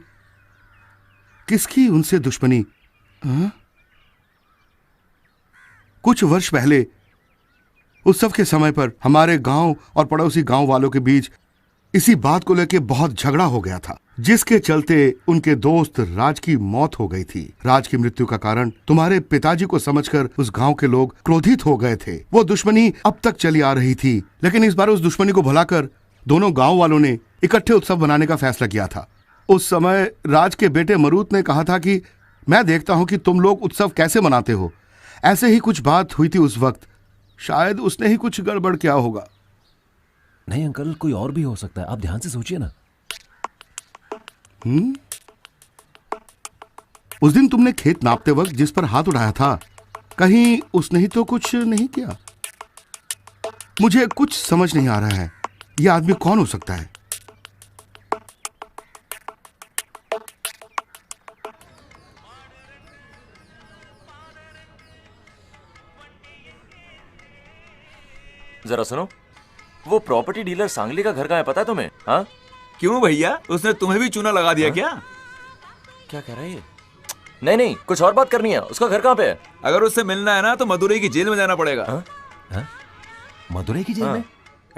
किसकी उनसे दुश्मनी? कुछ वर्ष पहले उत्सव के समय पर हमारे गांव और पड़ोसी गांव वालों के बीच इसी बात को लेकर बहुत झगड़ा हो गया था, जिसके चलते उनके दोस्त राज की मौत हो गई थी। राज की मृत्यु का कारण तुम्हारे पिताजी को समझकर उस गांव के लोग क्रोधित हो गए थे। वो दुश्मनी अब तक चली आ रही थी, लेकिन इस बार उस दुश्मनी को भुलाकर दोनों गांव वालों ने इकट्ठे उत्सव बनाने का फैसला किया था। उस समय राज के बेटे मरूत ने कहा था कि मैं देखता हूं कि तुम लोग उत्सव कैसे मनाते हो। ऐसे ही कुछ बात हुई थी उस वक्त। शायद उसने ही कुछ गड़बड़ किया होगा। नहीं अंकल, कोई और भी हो सकता है, आप ध्यान से सोचिए ना। उस दिन तुमने खेत नापते वक्त जिस पर हाथ उठाया था, कहीं उसने ही तो कुछ नहीं किया? मुझे कुछ समझ नहीं आ रहा है। यह आदमी कौन हो सकता है? जरा सुनो, वो प्रॉपर्टी डीलर सांगली का घर कहाँ है पता है तुम्हें? हाँ? क्यों भैया, उसने तुम्हें भी चूना लगा दिया? क्या क्या कह रहा है ये? नहीं नहीं, कुछ और बात करनी है। उसका घर कहाँ पे है? अगर उससे मिलना है ना तो मदुरई की जेल में जाना पड़ेगा। मदुरई की जेल में?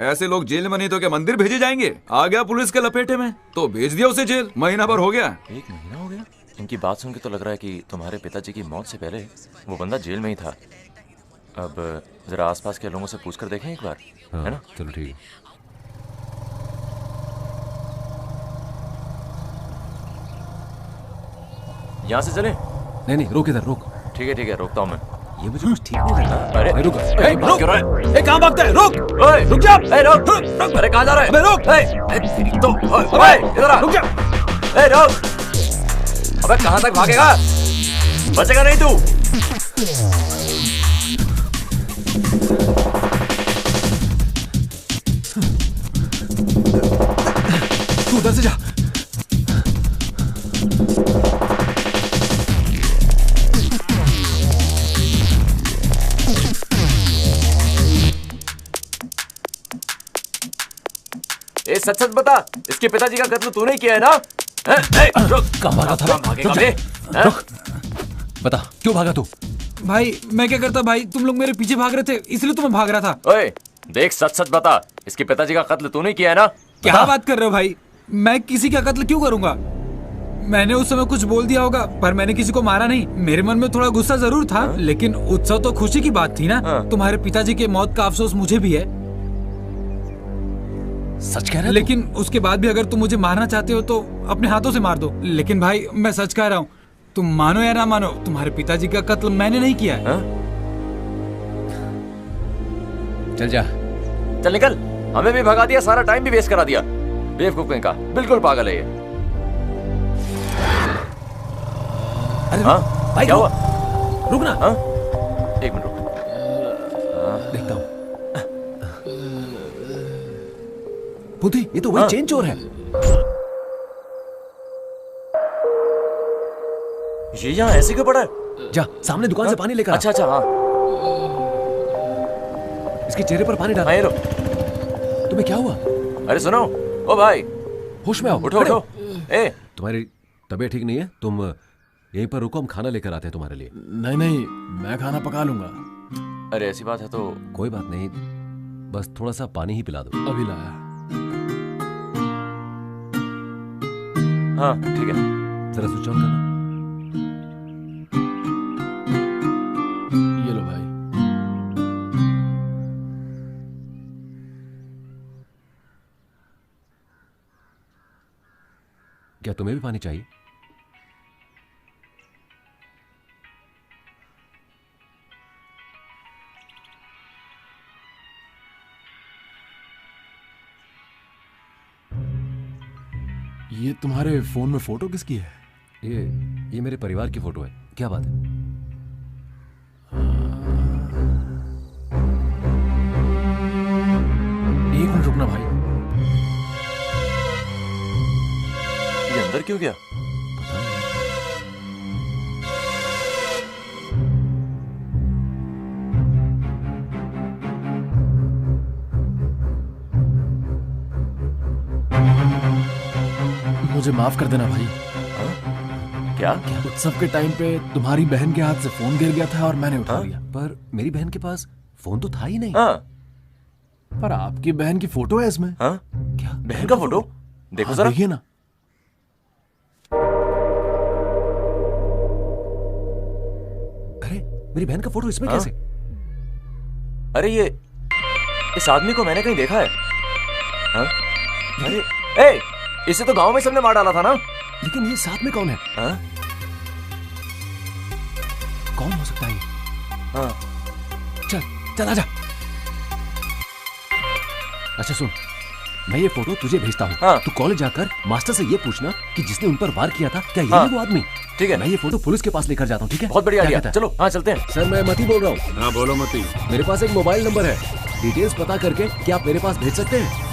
ऐसे लोग जेल में नहीं तो क्या मंदिर भेजे जाएंगे? आ गया पुलिस के लपेटे में तो भेज दिया उसे जेल। महीना भर हो गया। 1 महीना हो गया? इनकी बात सुन के तो लग रहा है कि तुम्हारे पिताजी की मौत से पहले वो बंदा जेल में ही था। अब जरा आसपास के लोगों से पूछकर देखें एक बार। हाँ, है ना? चलो ठीक है। यहाँ से चले? नहीं नहीं, रोक इधर, रोक। ठीक है रोकता हूँ मैं। ये मुझे कुछ ठीक नहीं लग रहा। अरे रुक, भाग क्यों रहा है? कहाँ भागता है? रुक, रुक जा। रुक। अरे कहाँ जा रहा है? रुक। तो इधर आ। रुक जा। रुक। अबे कहाँ तक भागेगा? बचेगा नहीं तू। तू उधर से जा। ए सच बता, इसके पिताजी का कत्ल तूने किया है ना? रुक। कहाँ भागा था? भागेगा बे? रुक। बता क्यों भागा तू? भाई मैं क्या करता भाई, तुम लोग मेरे पीछे भाग रहे थे इसलिए तो मैं भाग रहा था। ओए देख, सच बता, इसके पिताजी का कत्ल तूने किया है ना? क्या बात कर रहे हो भाई? मैं किसी का कत्ल क्यों करूंगा? मैंने उस समय कुछ बोल दिया होगा पर मैंने किसी को मारा नहीं। मेरे मन में थोड़ा गुस्सा जरूर था, लेकिन उत्सव तो खुशी की बात थी ना। तुम्हारे पिताजी के मौत का अफसोस मुझे भी है। सच कह रहा है? लेकिन उसके बाद भी अगर तुम मुझे मारना चाहते हो तो अपने हाथों से मार दो। लेकिन भाई मैं सच कह रहा हूँ, तुम मानो या ना मानो, तुम्हारे पिताजी का कत्ल मैंने नहीं किया है। चल जा। चल निकल। हमें भी भगा दिया, सारा टाइम भी वेस्ट करा दिया। बेवकूफ का, बिल्कुल पागल है ये। अरे हाँ? भाई क्या हुआ? रुक ना। हाँ? 1 मिनट रुक। देखता हूँ। बुद्धि, ये तो वही चेन चोर है। ये यहाँ ऐसे क्यों पड़ा है? जा सामने दुकान से पानी लेकर। अच्छा हाँ। इसके चेहरे पर पानी डाल। हाँ, ये लो। तुम्हें क्या हुआ? अरे सुनो, ओ भाई, होश में आओ। उठो। ए, तुम्हारी तबीयत ठीक नहीं है? तुम यहीं पर रुको, हम खाना लेकर आते हैं तुम्हारे लिए। नहीं, मैं खाना पका लूंगा। अरे ऐसी बात है तो कोई बात नहीं, बस थोड़ा सा पानी ही पिला दो। अभी लाया। हाँ ठीक है। जरा स्विच ऑन करना। तुम्हें भी पानी चाहिए? ये तुम्हारे फोन में फोटो किसकी है? ये मेरे परिवार की फोटो है। क्या बात है? एक मिनट रुकना भाई। ये अंदर क्यों गया? मुझे माफ कर देना भाई। क्या? उत्सव के टाइम पे तुम्हारी बहन के हाथ से फोन गिर गया था और मैंने उठा लिया। पर मेरी बहन के पास फोन तो था ही नहीं। पर आपकी बहन की फोटो है इसमें। क्या बहन का फोटो? देखो जरा। देखिए ना। अरे मेरी बहन का फोटो इसमें कैसे? अरे ये इस आदमी को मैंने कहीं देखा है। अरे ए, इसे तो गांव में सबने मार डाला था ना। लेकिन ये साथ में कौन है? कौन हो सकता है? चल चल आजा। अच्छा सुन, मैं ये फोटो तुझे भेजता हूँ। तू कॉलेज जाकर मास्टर से ये पूछना कि जिसने उन पर वार किया था क्या यही वो आदमी? ठीक है। मैं ये फोटो पुलिस के पास लेकर जाता हूँ। ठीक है? बहुत बढ़िया आइडिया। चलो हाँ चलते हैं। सर मैं मती बोल रहा हूँ। हाँ बोलो मती। मेरे पास एक मोबाइल नंबर है, डिटेल्स पता करके क्या आप मेरे पास भेज सकते हैं?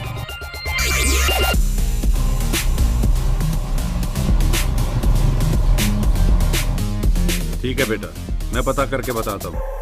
ठीक है बेटा, मैं पता करके बताता हूँ।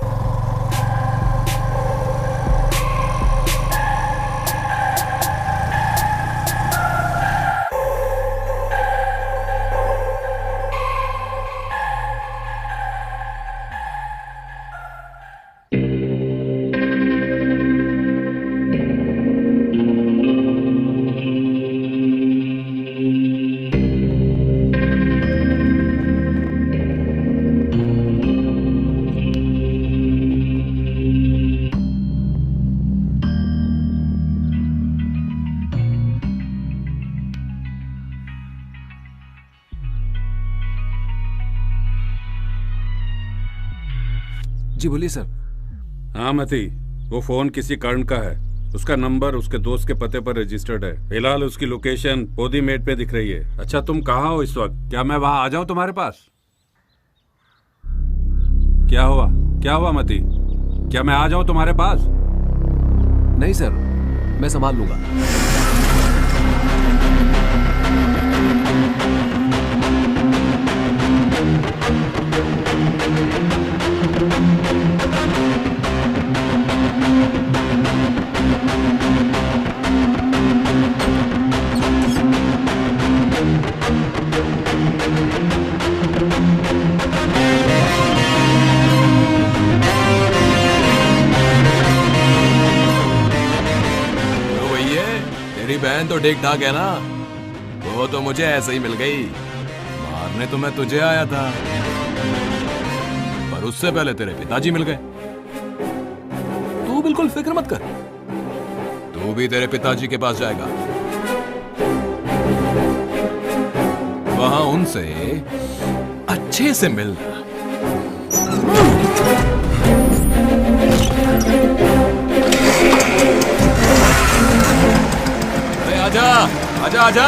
जी बोलिए सर। हाँ मती, वो फोन किसी कर्ण का है। उसका नंबर उसके दोस्त के पते पर रजिस्टर्ड है। फिलहाल उसकी लोकेशन पोदीमेट पे दिख रही है। अच्छा तुम कहाँ हो इस वक्त? क्या मैं वहां आ जाऊं तुम्हारे पास? क्या हुआ मती? क्या मैं आ जाऊं तुम्हारे पास? नहीं सर, मैं संभाल लूंगा। तेरी बहन तो ठीक ठाक है ना? वो तो मुझे ऐसे ही मिल गई। मारने तो मैं तुझे आया था, पर उससे पहले तेरे पिताजी मिल गए। तू बिल्कुल फिक्र मत कर, तू भी तेरे पिताजी के पास जाएगा। वहां उनसे अच्छे से मिलना। आजा आजा आजा।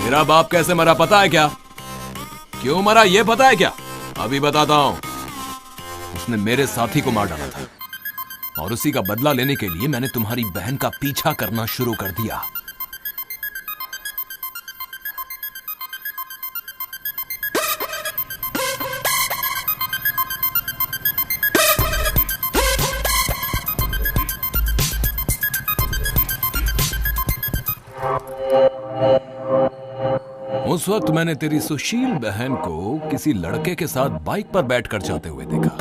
तेरा बाप कैसे मरा पता है क्या? क्यों मरा ये पता है क्या? अभी बताता हूं। उसने मेरे साथी को मार डाला था और उसी का बदला लेने के लिए मैंने तुम्हारी बहन का पीछा करना शुरू कर दिया। उस वक्त मैंने तेरी सुशील बहन को किसी लड़के के साथ बाइक पर बैठकर जाते हुए देखा।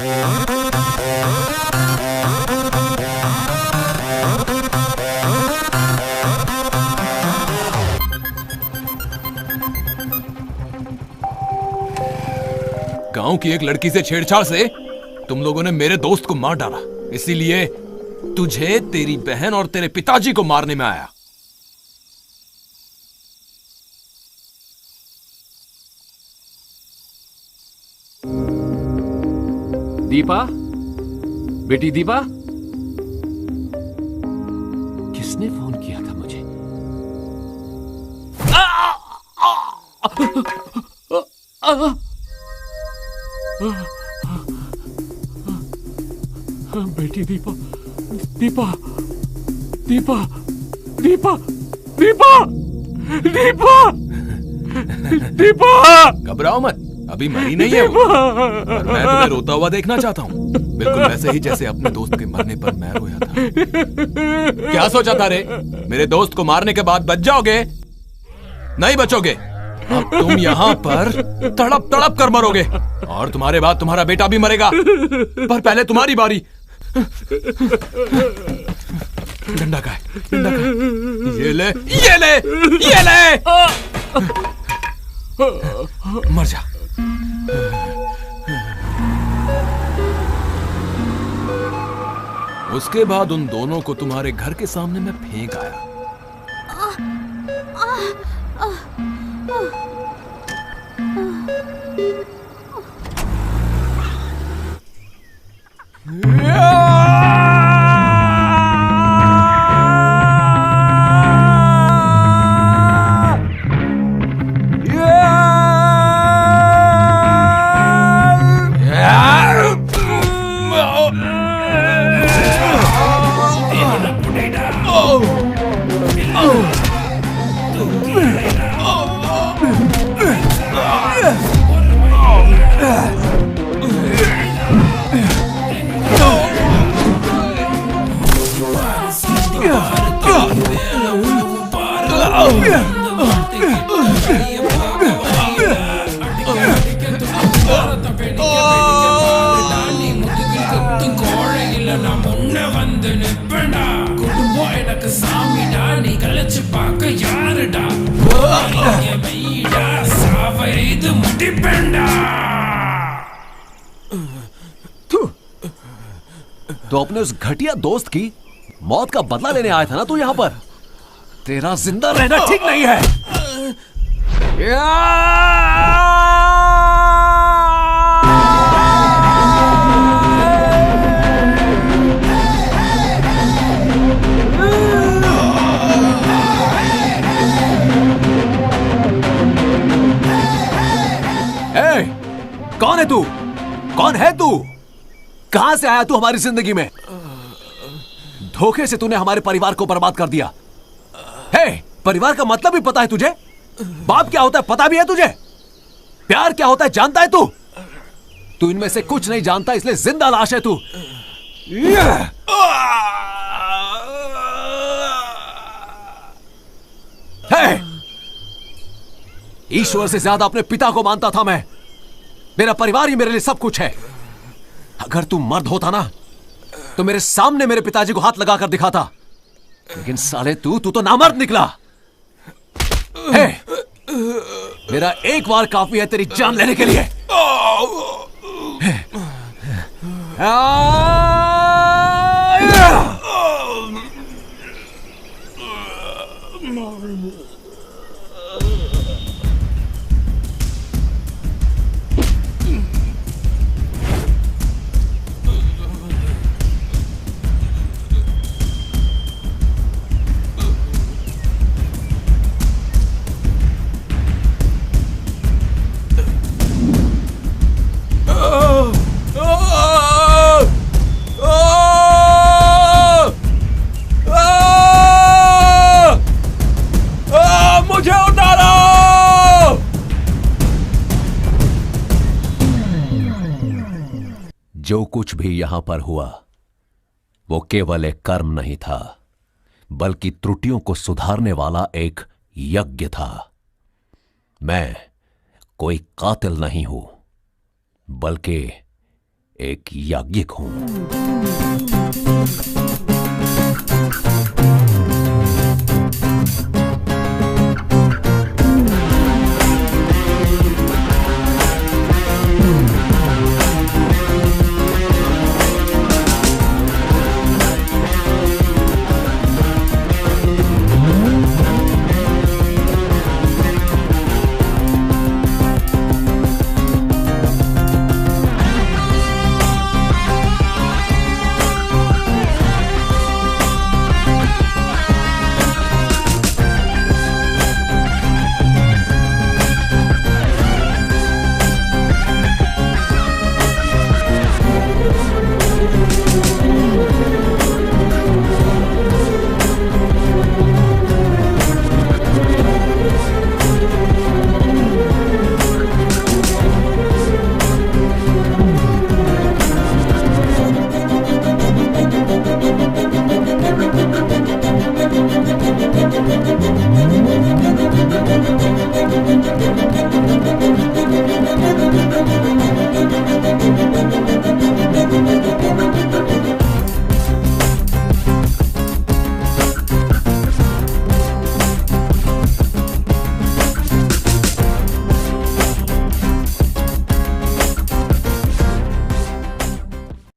गांव की एक लड़की से छेड़छाड़ से तुम लोगों ने मेरे दोस्त को मार डाला, इसीलिए तुझे, तेरी बहन और तेरे पिताजी को मारने में आया। दीपा, बेटी दीपा, किसने फोन किया था मुझे? बेटी दीपा, दीपा, दीपा, दीपा, दीपा, दीपा, दीपा। घबराओ मत, अभी मरी नहीं है वो। और मैं तुम्हें रोता हुआ देखना चाहता हूँ, बिल्कुल वैसे ही जैसे अपने दोस्त के मरने पर मैं रोया था। क्या सोचा था रे? मेरे दोस्त को मारने के बाद बच जाओगे? नहीं बचोगे। अब तुम यहाँ पर तड़प तड़प कर मरोगे और तुम्हारे बाद तुम्हारा बेटा भी मरेगा, पर पहले तुम्हारी बारी। डंडा का है, डंडा का है। ये ले, ये ले, ये ले। मर जा। उसके बाद उन दोनों को तुम्हारे घर के सामने मैं फेंक आया। तो अपने उस घटिया दोस्त की मौत का बदला लेने आया था ना तू यहाँ पर? तेरा जिंदा रहना ठीक नहीं है। कौन है तू? कौन है तू? कहां से आया तू हमारी जिंदगी में? धोखे से तूने हमारे परिवार को बर्बाद कर दिया। हे, परिवार का मतलब भी पता है तुझे? बाप क्या होता है पता भी है तुझे? प्यार क्या होता है जानता है तू? तू इनमें से कुछ नहीं जानता, इसलिए जिंदा लाश है तू। ईश्वर से ज्यादा अपने पिता को मानता था मैं। मेरा परिवार ही मेरे लिए सब कुछ है। अगर तू मर्द होता ना तो मेरे सामने मेरे पिताजी को हाथ लगाकर दिखाता, लेकिन साले तू तो नामर्द निकला। हे, मेरा एक बार काफी है तेरी जान लेने के लिए। जो कुछ भी यहां पर हुआ वो केवल एक कर्म नहीं था, बल्कि त्रुटियों को सुधारने वाला एक यज्ञ था। मैं कोई कातिल नहीं हूं, बल्कि एक याज्ञिक हूं।